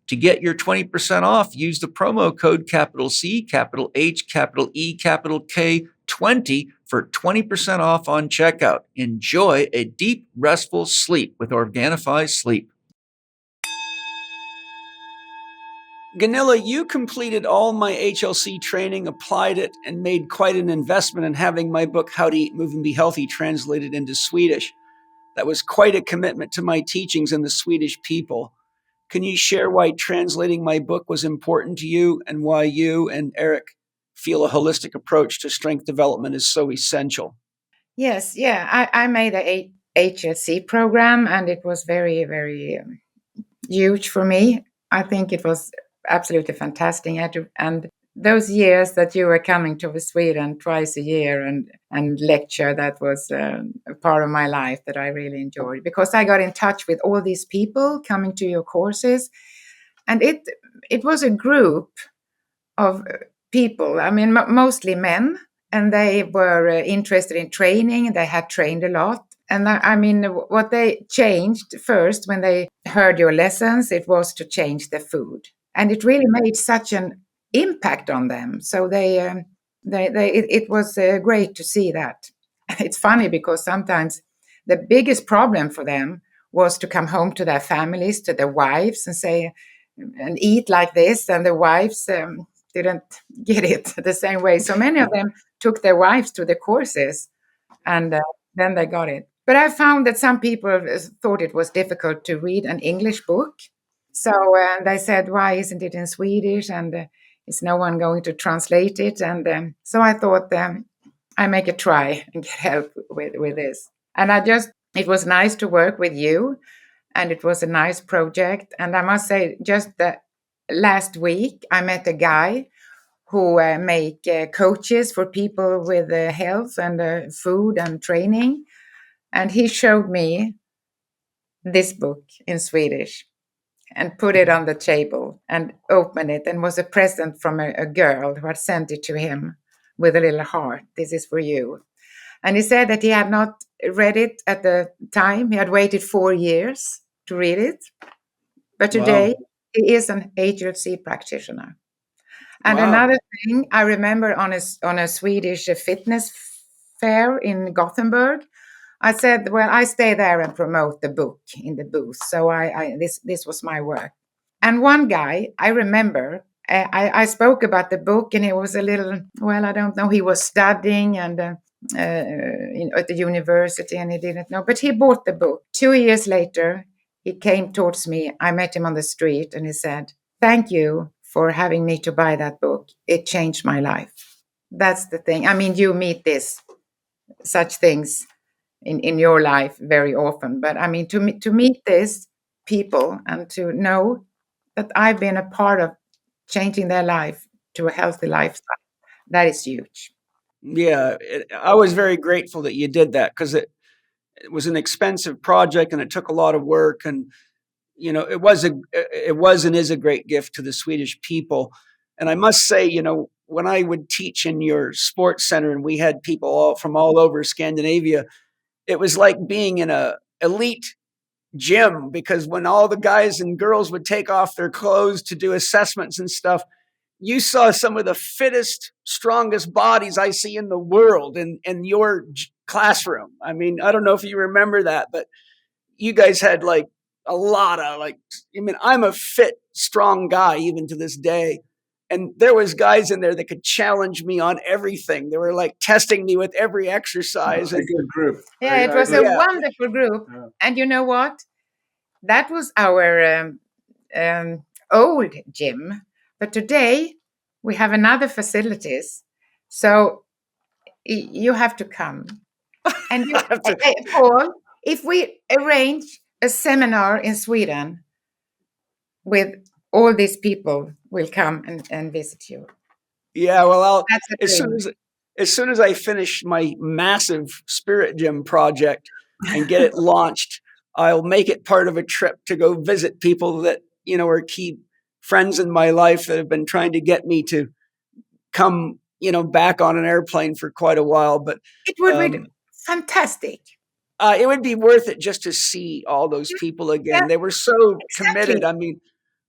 To get your 20% off, use the promo code capital C, capital H, capital E, capital K, 20 for 20% off on checkout. Enjoy a deep, restful sleep with Organifi Sleep. Gunnila, you completed all my HLC training, applied it, and made quite an investment in having my book, How to Eat, Move, and Be Healthy, translated into Swedish. That was quite a commitment to my teachings and the Swedish people. Can you share why translating my book was important to you and why you and Erik feel a holistic approach to strength development is so essential? Yes, yeah. I made a HLC program, and it was very, very huge for me. I think it was absolutely fantastic. And those years that you were coming to Sweden twice a year and lecture, that was a part of my life that I really enjoyed, because I got in touch with all these people coming to your courses. And it was a group of people, I mean, mostly men, and they were interested in training. They had trained a lot. And I mean, what they changed first when they heard your lessons, it was to change the food. And it really made such an impact on them. So it was great to see that. It's funny because sometimes the biggest problem for them was to come home to their families, to their wives, and say, and eat like this, and the wives didn't get it the same way. So many of them took their wives to the courses, and then they got it. But I found that some people thought it was difficult to read an English book. So they said, why isn't it in Swedish? And is no one going to translate it? And so I thought I make a try and get help with this. And it was nice to work with you. And it was a nice project. And I must say, just last week, I met a guy who make coaches for people with health and food and training. And he showed me this book in Swedish and put it on the table and opened it, and was a present from a girl who had sent it to him with a little heart. This is for you. And he said that he had not read it at the time. He had waited 4 years to read it. But today he is an HLC practitioner. And another thing, I remember on a Swedish fitness fair in Gothenburg, I said, well, I stay there and promote the book in the booth. So this was my work. And one guy, I remember, I spoke about the book, and he was a little, well, I don't know, he was studying and at the university, and he didn't know. But he bought the book. 2 years later, he came towards me. I met him on the street, and he said, thank you for having me to buy that book. It changed my life. That's the thing. I mean, you meet such things in your life very often. But I mean, to meet these people and to know that I've been a part of changing their life to a healthy lifestyle, that is huge. Yeah, I was very grateful that you did that, because it was an expensive project and it took a lot of work. And it was and is a great gift to the Swedish people. And I must say, when I would teach in your sports center and we had people from all over Scandinavia, it was like being in a elite gym, because when all the guys and girls would take off their clothes to do assessments and stuff, you saw some of the fittest, strongest bodies I see in the world in your classroom. I mean, I don't know if you remember that, but you guys had like a lot of I'm a fit, strong guy even to this day. And there was guys in there that could challenge me on everything. They were like testing me with every exercise. A good group. Yeah, it was a wonderful group. Yeah. And you know what? That was our old gym. But today we have another facilities. So you have to come. And Paul, if we arrange a seminar in Sweden with all these people, will come and visit you. Yeah, well, as soon as I finish my massive spirit gym project and get it launched, I'll make it part of a trip to go visit people that are key friends in my life that have been trying to get me to come back on an airplane for quite a while. But it would be fantastic. It would be worth it just to see all those people again. Yeah, they were so committed. I mean,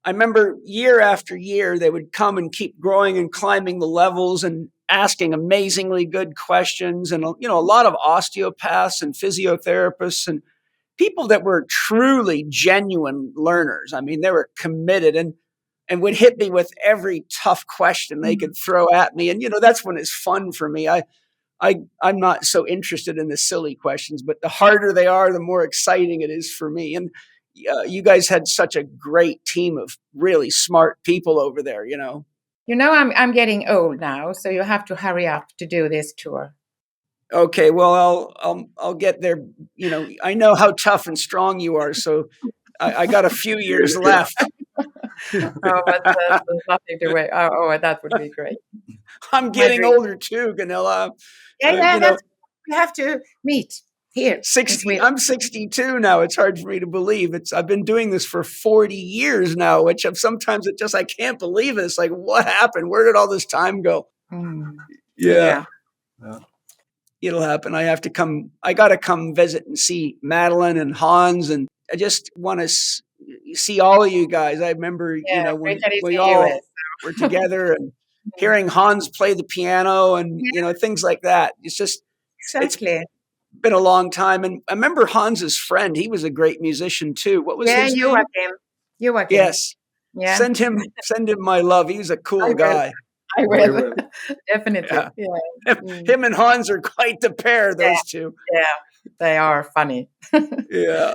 I remember year after year, they would come and keep growing and climbing the levels and asking amazingly good questions. And, a lot of osteopaths and physiotherapists and people that were truly genuine learners. I mean, they were committed and would hit me with every tough question they could throw at me. And, that's when it's fun for me. I'm not so interested in the silly questions, but the harder they are, the more exciting it is for me. And you guys had such a great team of really smart people over there, I'm getting old now, so you have to hurry up to do this tour. Okay, well, I'll get there. I know how tough and strong you are, so I got a few years left. But there's nothing to wait. Oh, that would be great. I'm getting older too, Gunnila. Yeah, we have to meet here. 60. I'm 62 now. It's hard for me to believe. I've been doing this for 40 years now, which sometimes I can't believe it. It's like, what happened? Where did all this time go? Yeah. It'll happen. I got to come visit and see Madeline and Hans, and I just want to see all of you guys. I remember, when we all were together and hearing Hans play the piano and, things like that. It's just, exactly. It's been a long time. And I remember Hans's friend. He was a great musician too. What was his name? Joachim. Yes. Yeah, Send him my love. He's a I cool will. guy. I I will. will. Definitely. Yeah. Yeah. Mm. Him and Hans are quite the pair, Yeah, those two. yeah. They are funny. Yeah.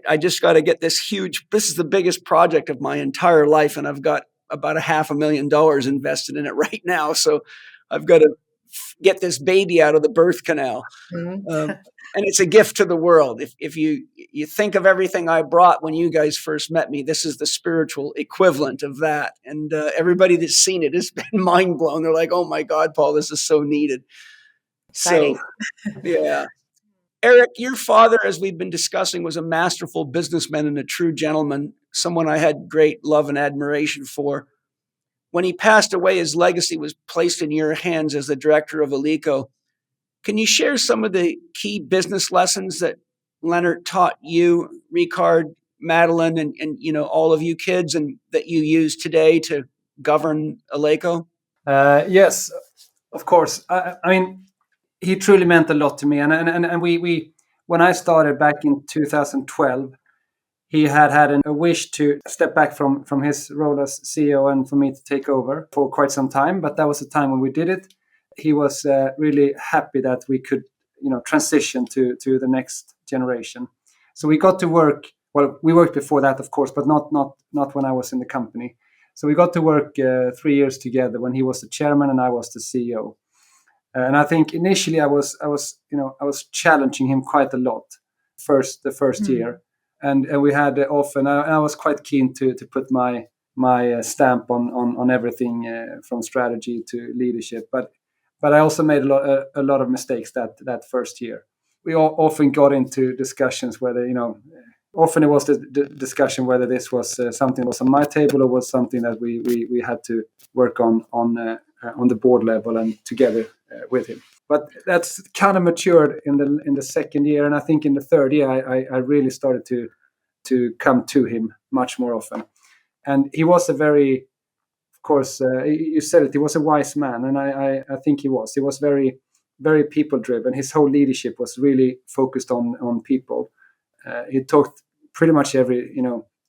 I just got to get this is the biggest project of my entire life. And I've got about $500,000 invested in it right now. So I've got to get this baby out of the birth canal. Mm. And it's a gift to the world. If you think of everything I brought when you guys first met me, this is the spiritual equivalent of that. And everybody that's seen it has been mind blown. They're like, "Oh my God, Paul, this is so needed." So, Exciting. yeah. Erik, your father, as we've been discussing, was a masterful businessman and a true gentleman, someone I had great love and admiration for. When he passed away, his legacy was placed in your hands as the director of Eleiko. Can you share some of the key business lessons that Leonard taught you, Ricard, Madeline, and all of you kids, and that you use today to govern Eleiko? Yes, of course. I mean, he truly meant a lot to me. And we when I started back in 2012, he had a wish to step back from his role as CEO and for me to take over for quite some time. But that was the time when we did it. He was really happy that we could, transition to the next generation. So we got to work. Well, we worked before that, of course, but not when I was in the company. So we got to work 3 years together when he was the chairman and I was the CEO. And I think initially I was challenging him quite a lot the first year, and we had often I was quite keen to put my stamp on everything from strategy to leadership, but I also made a lot of mistakes that first year. We often got into discussions whether often it was the discussion whether this was something that was on my table or was something that we had to work on the board level and together with him. But that's kind of matured in the second year, and I think in the third year I really started to come to him much more often. And he was a very, of course, you said it. He was a wise man, and I think he was. He was very, very people driven. His whole leadership was really focused on people. He talked pretty much every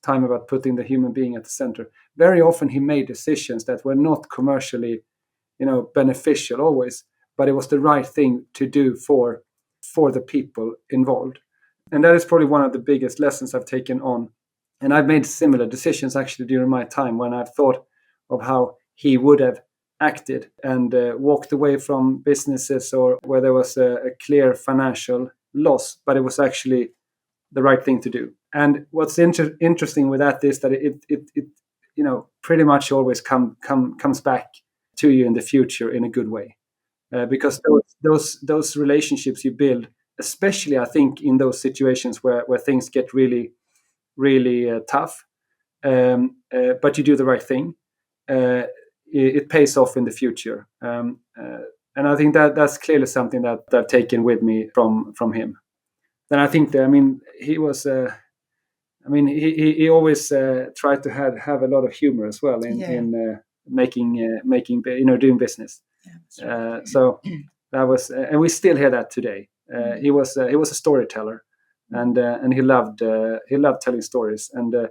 time about putting the human being at the center. Very often he made decisions that were not commercially beneficial always, but it was the right thing to do for the people involved. And that is probably one of the biggest lessons I've taken on. And I've made similar decisions actually during my time when I've thought of how he would have acted and walked away from businesses or where there was a clear financial loss, but it was actually the right thing to do. And what's interesting with that is that it pretty much always comes back to you in the future in a good way, because those relationships you build, especially I think in those situations where things get really really tough, but you do the right thing, it pays off in the future, and I think that's clearly something that I've taken with me from him. Then I think he was he always tried to have a lot of humor as well in making doing business. Yeah, so that was, and we still hear that today. He was a storyteller, and he loved telling stories. And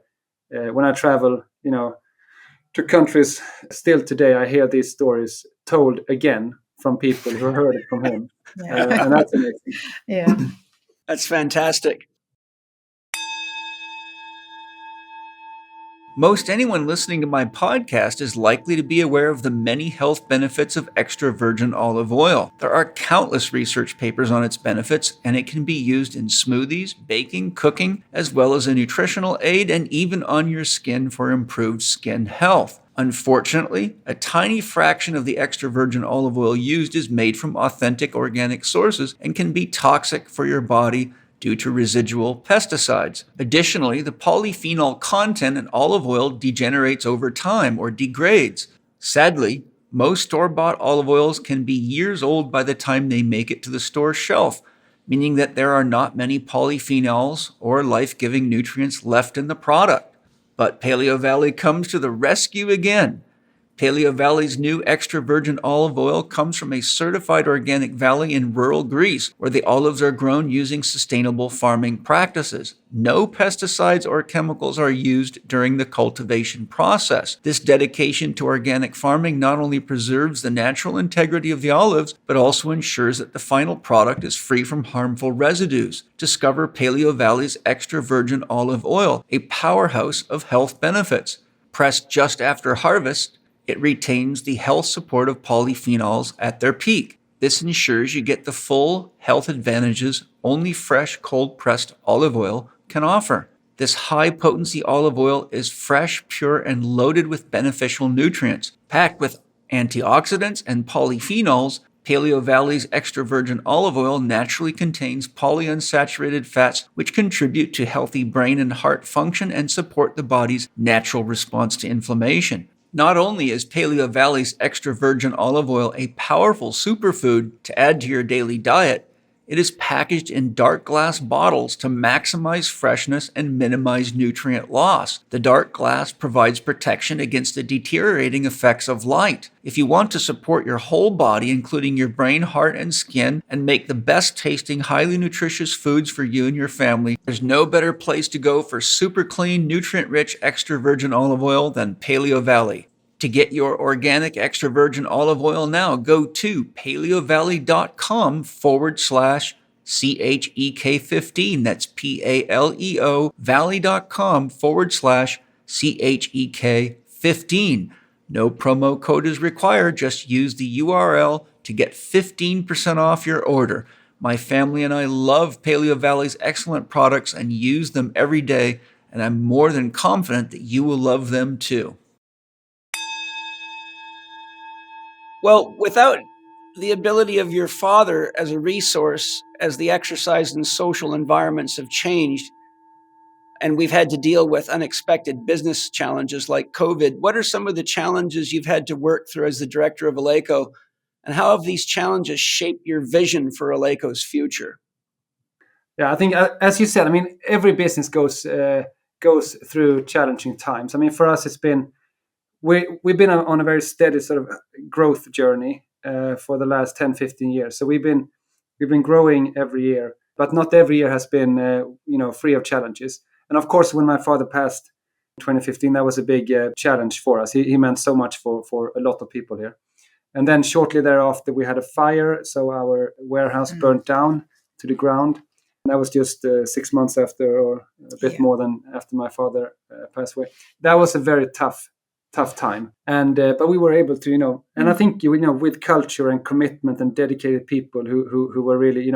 when I travel, to countries, still today I hear these stories told again from people who heard it from him, and that's amazing. Yeah. That's fantastic. Most anyone listening to my podcast is likely to be aware of the many health benefits of extra virgin olive oil. There are countless research papers on its benefits, and it can be used in smoothies, baking, cooking, as well as a nutritional aid and even on your skin for improved skin health. Unfortunately, a tiny fraction of the extra virgin olive oil used is made from authentic organic sources and can be toxic for your body due to residual pesticides. Additionally, the polyphenol content in olive oil degenerates over time or degrades. Sadly, most store-bought olive oils can be years old by the time they make it to the store shelf, meaning that there are not many polyphenols or life-giving nutrients left in the product. But Paleo Valley comes to the rescue again. Paleo Valley's new extra virgin olive oil comes from a certified organic valley in rural Greece, where the olives are grown using sustainable farming practices. No pesticides or chemicals are used during the cultivation process. This dedication to organic farming not only preserves the natural integrity of the olives, but also ensures that the final product is free from harmful residues. Discover Paleo Valley's extra virgin olive oil, a powerhouse of health benefits. Pressed just after harvest, it retains the health support of polyphenols at their peak. This ensures you get the full health advantages only fresh, cold-pressed olive oil can offer. This high-potency olive oil is fresh, pure, and loaded with beneficial nutrients. Packed with antioxidants and polyphenols, Paleo Valley's extra virgin olive oil naturally contains polyunsaturated fats, which contribute to healthy brain and heart function and support the body's natural response to inflammation. Not only is Paleo Valley's extra virgin olive oil a powerful superfood to add to your daily diet, it is packaged in dark glass bottles to maximize freshness and minimize nutrient loss. The dark glass provides protection against the deteriorating effects of light. If you want to support your whole body, including your brain, heart, and skin, and make the best tasting, highly nutritious foods for you and your family, there's no better place to go for super clean, nutrient-rich extra virgin olive oil than Paleo Valley. To get your organic extra virgin olive oil now, go to paleovalley.com/CHEK15. That's PALEO valley.com/CHEK15. No promo code is required. Just use the URL to get 15% off your order. My family and I love Paleo Valley's excellent products and use them every day, and I'm more than confident that you will love them too. Well, without the ability of your father as a resource, as the exercise and social environments have changed, and we've had to deal with unexpected business challenges like COVID, what are some of the challenges you've had to work through as the director of Eleiko, and how have these challenges shaped your vision for Eleiko's future? Yeah, I think, as you said, I mean, every business goes through challenging times. I mean, for us, we've been on a very steady sort of growth journey for the last 10, 15 years. So we've been growing every year, but not every year has been free of challenges. And of course, when my father passed in 2015, that was a big challenge for us. He meant so much for a lot of people here. And then shortly thereafter, we had a fire, so our warehouse burnt down to the ground. And that was just 6 months after, or a bit more than after my father passed away. That was a very tough time, and but we were able to, and I think with culture and commitment and dedicated people who were really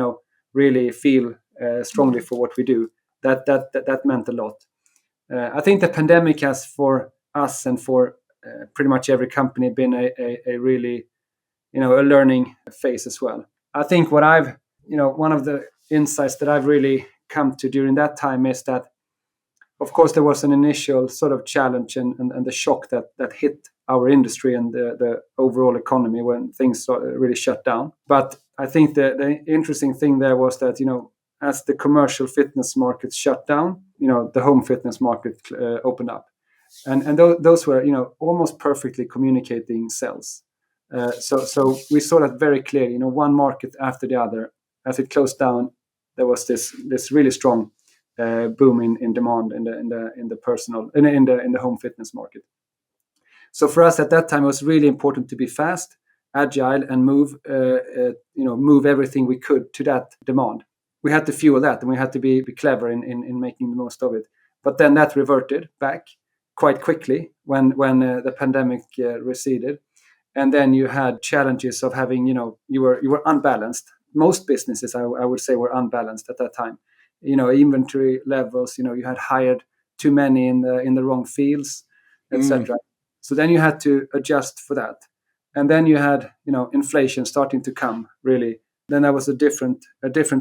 really feel strongly for what we do, that meant a lot. I think the pandemic has, for us and for pretty much every company, been a really a learning phase as well. I think what one of the insights that I've really come to during that time is that, of course, there was an initial sort of challenge and the shock that hit our industry and the overall economy when things really shut down. But I think the interesting thing there was that, as the commercial fitness market shut down, the home fitness market opened up. And those were, almost perfectly communicating cells. So we saw that very clearly, one market after the other. As it closed down, there was this really strong boom in demand in the home fitness market. So for us at that time, it was really important to be fast, agile, and move everything we could to that demand. We had to fuel that, and we had to be clever in making the most of it. But then that reverted back quite quickly when the pandemic receded, and then you had challenges of having you were unbalanced. Most businesses, I would say, were unbalanced at that time. Inventory levels, you had hired too many in the wrong fields, etc. So then you had to adjust for that. And then you had, inflation starting to come, really. Then that was a different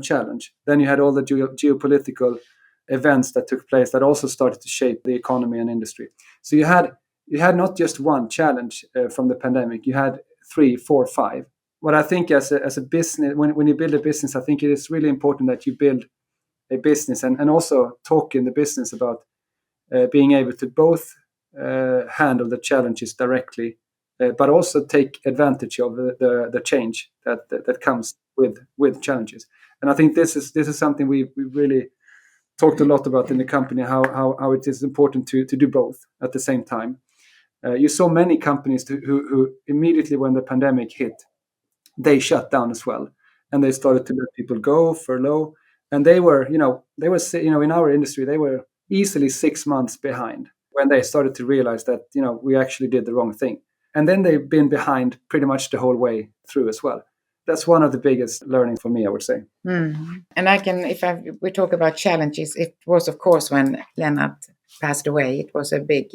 challenge. Then you had all the geopolitical events that took place that also started to shape the economy and industry. So you had not just one challenge from the pandemic. You had 3, 4, 5. What I think as a business, when you build a business, I think it is really important that you build a business and also talk in the business about being able to both handle the challenges directly but also take advantage of the change that comes with challenges. And I think this is something we really talked a lot about in the company, how it is important to do both at the same time. You saw many companies who immediately when the pandemic hit, they shut down as well, and they started to let people go, furlough, and they were in our industry they were easily 6 months behind when they started to realize that we actually did the wrong thing, and then they've been behind pretty much the whole way through as well. That's one of the biggest learning for me, I would say. And we talk about challenges, it was of course when Lennart passed away, it was a big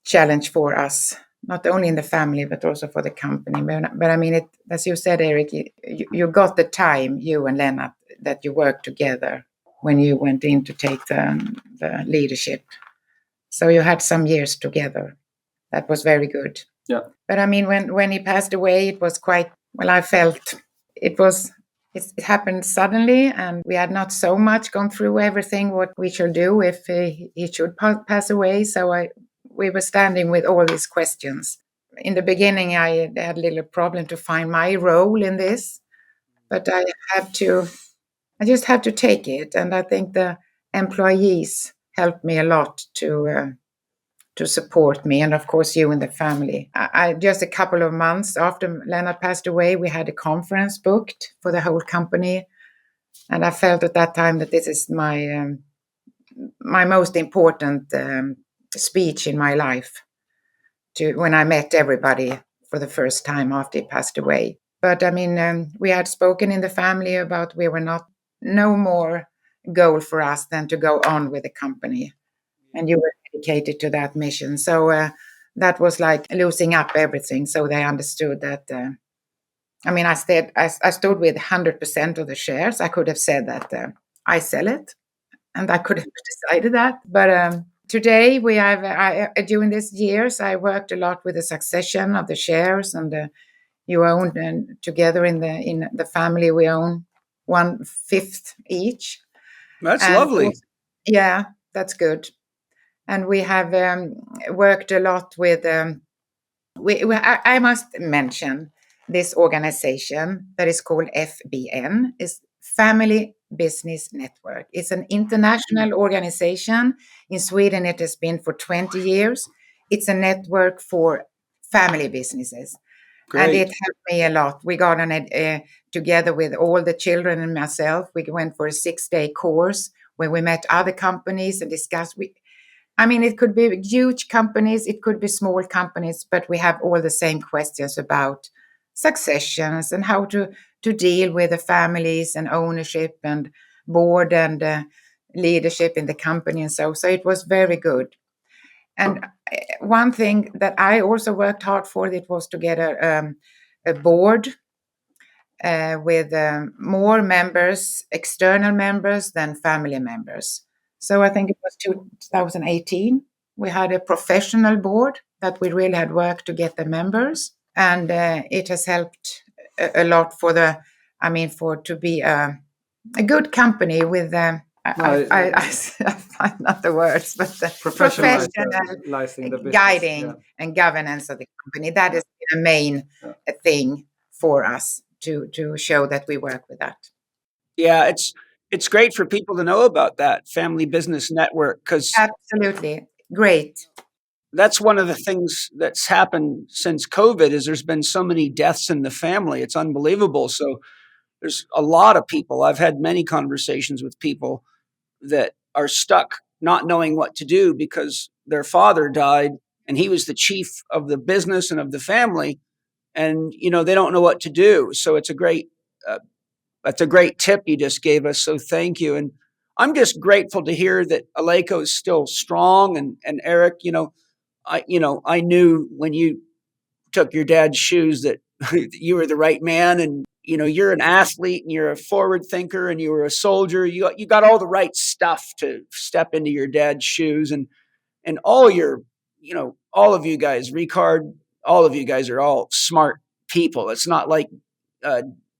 challenge for us, not only in the family but also for the company. But I mean, as you said, Erik, you got the time, you and Lennart, that you worked together when you went in to take the leadership. So you had some years together. That was very good. Yeah. But I mean, when he passed away, it was quite, well, I felt it happened suddenly, and we had not so much gone through everything what we should do if he should pass away. So we were standing with all these questions. In the beginning, I had a little problem to find my role in this, but I just had to take it. And I think the employees helped me a lot to support me, and of course you and the family. I just a couple of months after Lennart passed away, we had a conference booked for the whole company, and I felt at that time that this is my most important speech in my life, when I met everybody for the first time after he passed away. But I mean, we had spoken in the family about no more goal for us than to go on with the company, and you were dedicated to that mission. So that was like losing up everything. So they understood that. I mean, I stood with 100% of the shares. I could have said that I sell it, and I could have decided that. But today we have, during these years, I worked a lot with the succession of the shares, and you own, and together in the family we own 1/5 each. That's And lovely. yeah, that's good. And we have worked a lot with. I must mention this organization that is called FBN, is Family Business Network. It's an international organization. In Sweden, it has been for 20 years. It's a network for family businesses. Great. And it helped me a lot. We got on it together with all the children and myself. We went for a 6-day course where we met other companies and discussed. I mean, it could be huge companies, it could be small companies, but we have all the same questions about successions and how to deal with the families and ownership and board and leadership in the company and so. So it was very good. And one thing that I also worked hard for, it was to get a board with more members, external members than family members. So I think it was 2018. We had a professional board that we really had worked to get the members, and it has helped a lot to be a good company with. I find not the words, but the professional guiding and governance of the company. That is the main thing for us to show that we work with that. Yeah, it's great for people to know about that Family Business Network, because absolutely great. That's one of the things that's happened since COVID is there's been so many deaths in the family. It's unbelievable. So there's a lot of people. I've had many conversations with people that are stuck not knowing what to do because their father died and he was the chief of the business and of the family, and they don't know what to do. So it's that's a great tip you just gave us. So thank you. And I'm just grateful to hear that Eleiko is still strong. And Erik, I knew when you took your dad's shoes that you were the right man. And, you're an athlete and you're a forward thinker and you were a soldier. You got all the right stuff to step into your dad's shoes. And all all of you guys, Ricard, all of you guys are all smart people. It's not like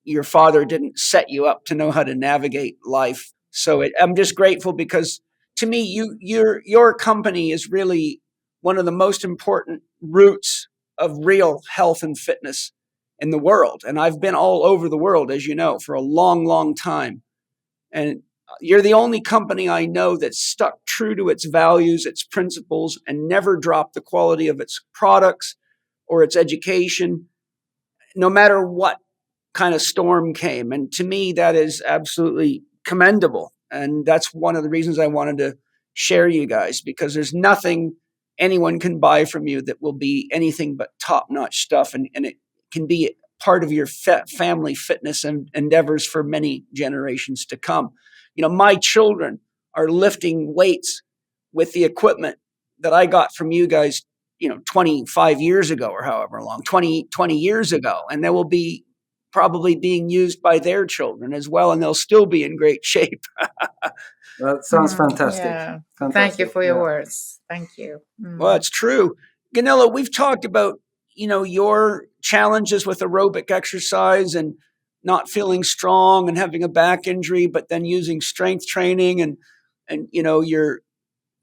your father didn't set you up to know how to navigate life. So I'm just grateful because to me, your company is really one of the most important roots of real health and fitness in the world. And I've been all over the world, as you know, for a long, long time. And you're the only company I know that's stuck true to its values, its principles, and never dropped the quality of its products or its education, no matter what kind of storm came. And to me, that is absolutely commendable. And that's one of the reasons I wanted to share you guys, because there's nothing anyone can buy from you that will be anything but top-notch stuff. And it can be part of your family fitness and endeavors for many generations to come. You know, my children are lifting weights with the equipment that I got from you guys, 25 years ago or however long, 20 years ago. And they will be probably being used by their children as well. And they'll still be in great shape. That sounds fantastic. Yeah. Fantastic. Thank you for your words. Thank you. Well, it's true. Gunnila, we've talked about, your challenges with aerobic exercise and not feeling strong and having a back injury, but then using strength training and you're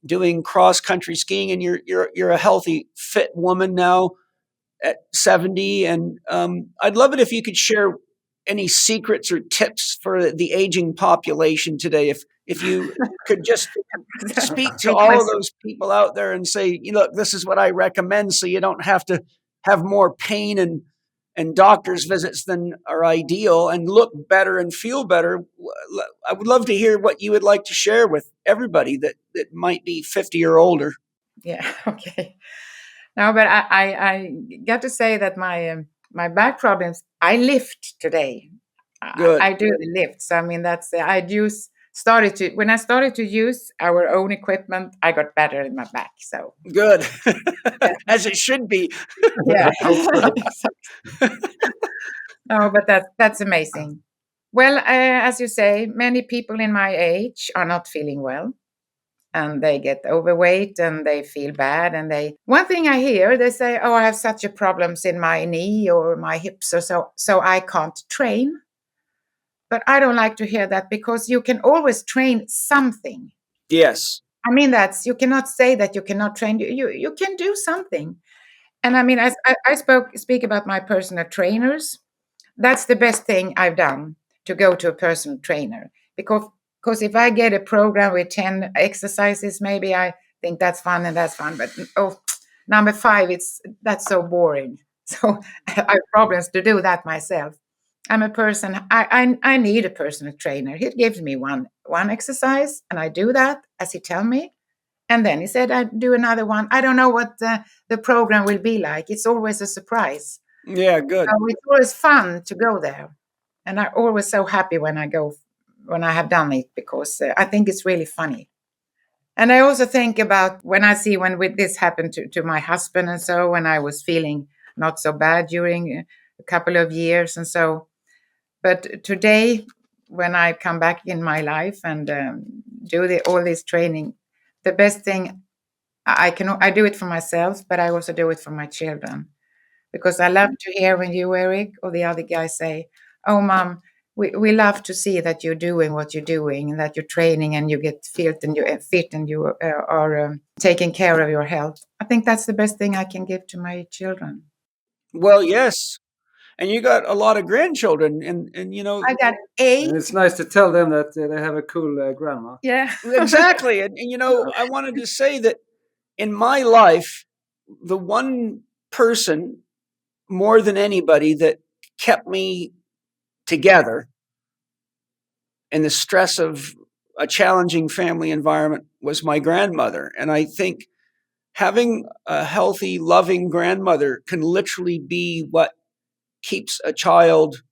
doing cross country skiing and you're a healthy, fit woman now at 70. And I'd love it if you could share any secrets or tips for the aging population today. If you could just speak to all of those people out there and say, look, this is what I recommend, so you don't have to have more pain and doctor's visits than are ideal, and look better and feel better. I would love to hear what you would like to share with everybody that might be 50 or older. Yeah. Okay. No, but I got to say that my back problems, I lift today. Good. I do the lifts. I mean, when I started to use our own equipment, I got better in my back. So good. As it should be. Yeah. No, but that's amazing. Well, as you say, many people in my age are not feeling well, and they get overweight and they feel bad. And one thing I hear, they say, "Oh, I have such a problems in my knee or my hips, or so I can't train." But I don't like to hear that, because you can always train something. Yes. I mean, you cannot say that you cannot train. You can do something. And I mean, as I speak about my personal trainers, that's the best thing I've done, to go to a personal trainer. Because if I get a program with 10 exercises, maybe I think that's fun and that's fun. But number 5, that's so boring. So I have problems to do that myself. I'm a person, I need a personal trainer. He gives me one exercise, and I do that as he tells me. And then he said, I do another one. I don't know what the program will be like. It's always a surprise. Yeah, good. So it's always fun to go there. And I'm always so happy when I have done it, because I think it's really funny. And I also think about when this happened to my husband, and so when I was feeling not so bad during a couple of years and so. But today, when I come back in my life and do all this training, the best thing I do it for myself, but I also do it for my children, because I love to hear when you, Erik, or the other guys say, "Oh, Mom, we love to see that you're doing what you're doing, and that you're training and you get fit and you are taking care of your health." I think that's the best thing I can give to my children. Well, yes. And you got a lot of grandchildren, and I got 8. And it's nice to tell them that they have a cool grandma. Yeah. Exactly. And I wanted to say that in my life, the one person more than anybody that kept me together in the stress of a challenging family environment was my grandmother. And I think having a healthy, loving grandmother can literally be what keeps a child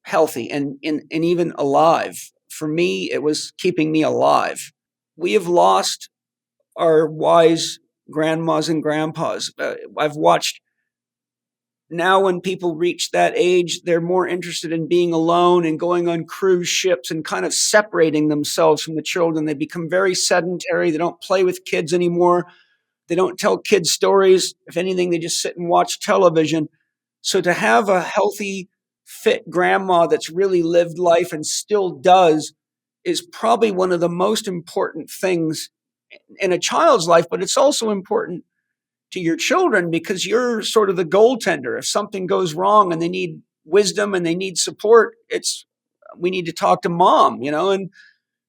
healthy and even alive. For me, it was keeping me alive. We have lost our wise grandmas and grandpas. I've watched now, when people reach that age, they're more interested in being alone and going on cruise ships and kind of separating themselves from the children. They become very sedentary. They don't play with kids anymore. They don't tell kids stories. If anything, they just sit and watch television. So to have a healthy, fit grandma that's really lived life and still does is probably one of the most important things in a child's life, but it's also important to your children because you're sort of the goaltender. If something goes wrong and they need wisdom and they need support, we need to talk to mom, and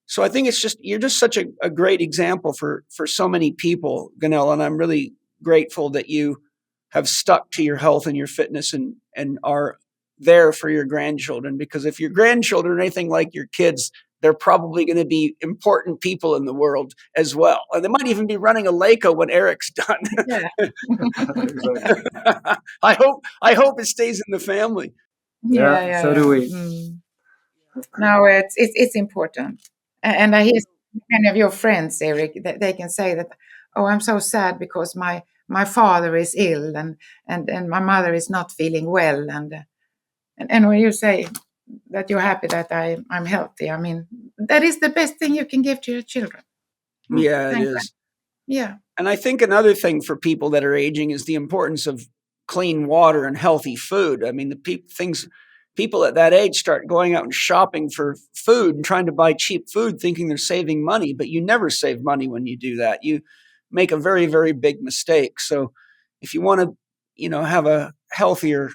so I think you're just such a great example for so many people, Gunnila, and I'm really grateful that you have stuck to your health and your fitness and are there for your grandchildren, because if your grandchildren are anything like your kids, they're probably going to be important people in the world as well. And they might even be running Eleiko when Erik's done. Yeah. I hope it stays in the family. Yeah, so do we. No, it's important. And I hear many of your friends, Erik, that they can say that, oh, I'm so sad because my father is ill and my mother is not feeling well. And when you say that you're happy that I'm healthy, I mean, that is the best thing you can give to your children. Yeah, it is. Yeah. And I think another thing for people that are aging is the importance of clean water and healthy food. I mean, people at that age start going out and shopping for food and trying to buy cheap food thinking they're saving money, but you never save money when you do that. You make a very, very big mistake. So if you want to, have a healthier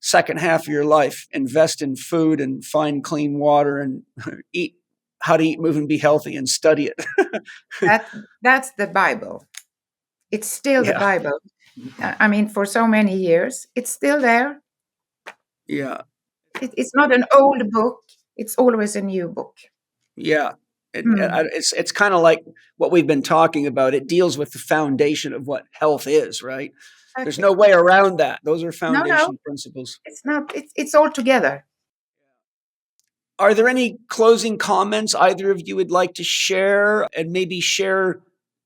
second half of your life, invest in food and find clean water and eat how to eat, move, and be healthy and study it. That's the Bible. It's still the Bible. I mean, for so many years, it's still there. Yeah. It's not an old book. It's always a new book. Yeah. It's kind of like what we've been talking about. It deals with the foundation of what health is, right? Okay. There's no way around that. Those are foundation principles. It's not. It's all together. Are there any closing comments either of you would like to share, and maybe share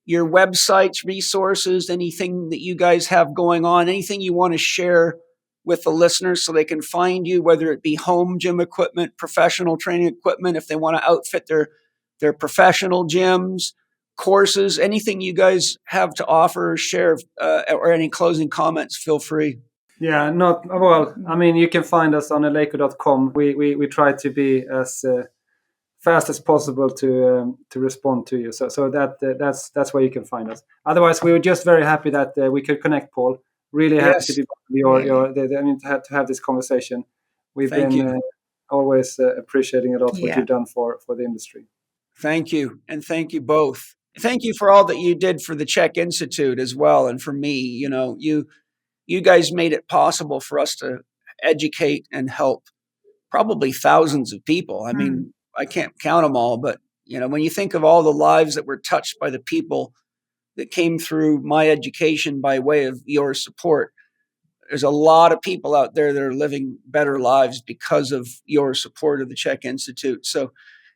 your websites, resources, anything that you guys have going on, anything you want to share with the listeners so they can find you, whether it be home gym equipment, professional training equipment, if they want to outfit their professional gyms, courses, anything you guys have to offer or share, or any closing comments, feel free. Yeah, I mean, you can find us on eleiko.com. We try to be as fast as possible to respond to you. So that's where you can find us. Otherwise, we were just very happy that we could connect, Paul. Really happy to be to have this conversation. We've been always appreciating a lot what you've done for the industry. Thank you, and thank you both. Thank you for all that you did for the Chek Institute as well, and for me. You guys made it possible for us to educate and help probably thousands of people. I mean, I can't count them all, but when you think of all the lives that were touched by the people that came through my education by way of your support, there's a lot of people out there that are living better lives because of your support of the Chek Institute. So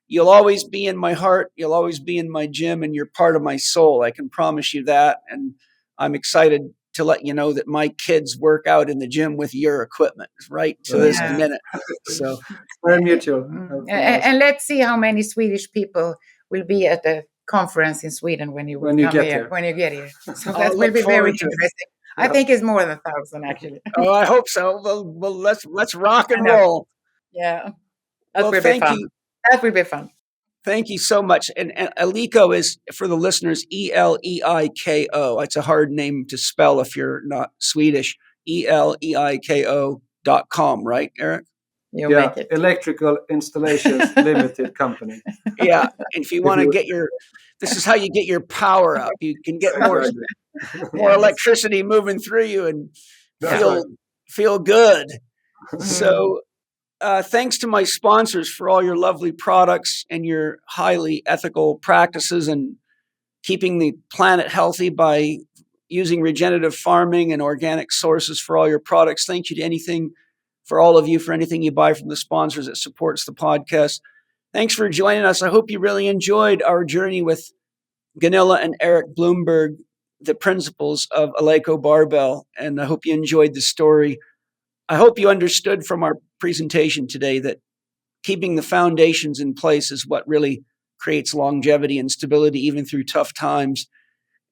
you'll always be in my heart. You'll always be in my gym, and you're part of my soul. I can promise you that. And I'm excited to let you know that my kids work out in the gym with your equipment right to this minute. So very mutual. And let's see how many Swedish people will be at the conference in Sweden when you get here. So that will be very interesting. I think it's more than 1,000 actually. Oh, I hope so. Well, let's rock and roll. Yeah, that will be fun. That will be fun. Thank you so much. And Eleiko is, for the listeners, Eleiko. It's a hard name to spell if you're not Swedish. Eleiko.com, right, Erik? Make it. Electrical Installations Limited Company. Yeah. And if you want to this is how you get your power up. You can get more electricity moving through you and feel good. So thanks to my sponsors for all your lovely products and your highly ethical practices and keeping the planet healthy by using regenerative farming and organic sources for all your products. Thank you for all of you for anything you buy from the sponsors that supports the podcast. Thanks for joining us. I hope you really enjoyed our journey with Gunnila and Erik Blomberg, the principals of Eleiko Barbell, and I hope you enjoyed the story. I hope you understood from our presentation today that keeping the foundations in place is what really creates longevity and stability even through tough times.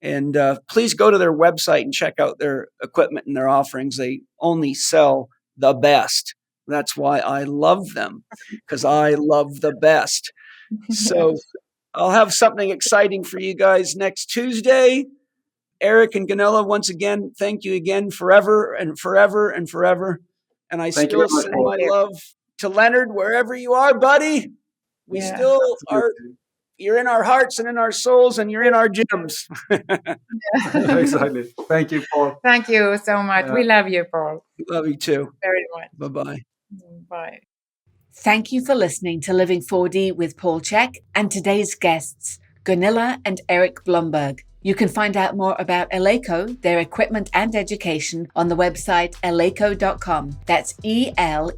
And please go to their website and check out their equipment and their offerings. They only sell the best. That's why I love them, because I love the best. So I'll have something exciting for you guys next Tuesday. Erik and Gunnila, once again, thank you again forever and forever and forever. And I Thank you still very much, send Paul. my love to Leonard wherever you are, buddy. We Yeah. still are. You're in our hearts and in our souls, and you're in our gyms. Exactly. Thank you, Paul. Thank you so much. Yeah. We love you, Paul, Love you too. very much. Bye-bye. Bye. Thank you for listening to Living 4D with Paul Chek and today's guests, Gunnila and Erik Blomberg. You can find out more about Eleiko, their equipment and education on the website eleiko.com. That's ELEIKO.com.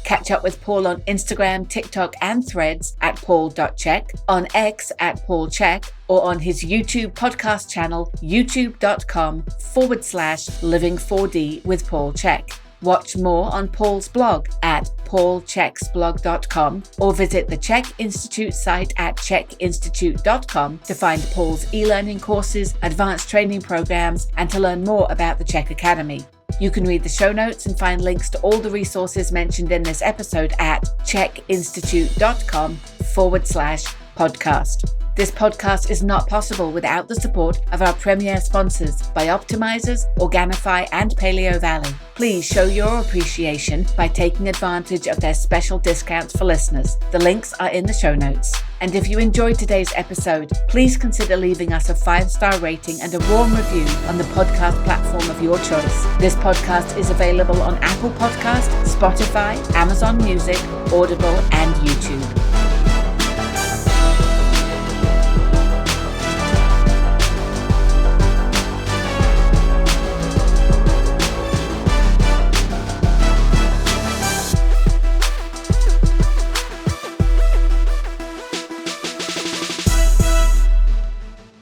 Catch up with Paul on Instagram, TikTok, and Threads at paul.chek, on X at Paul Chek, or on his YouTube podcast channel, youtube.com/living4D with Paul Chek. Watch more on Paul's blog at paulcheksblog.com or visit the Chek Institute site at chekinstitute.com to find Paul's e-learning courses, advanced training programs, and to learn more about the Chek Academy. You can read the show notes and find links to all the resources mentioned in this episode at chekinstitute.com/podcast. This podcast is not possible without the support of our premier sponsors, Bioptimizers, Organifi, and Paleo Valley. Please show your appreciation by taking advantage of their special discounts for listeners. The links are in the show notes. And if you enjoyed today's episode, please consider leaving us a 5-star rating and a warm review on the podcast platform of your choice. This podcast is available on Apple Podcasts, Spotify, Amazon Music, Audible, and YouTube.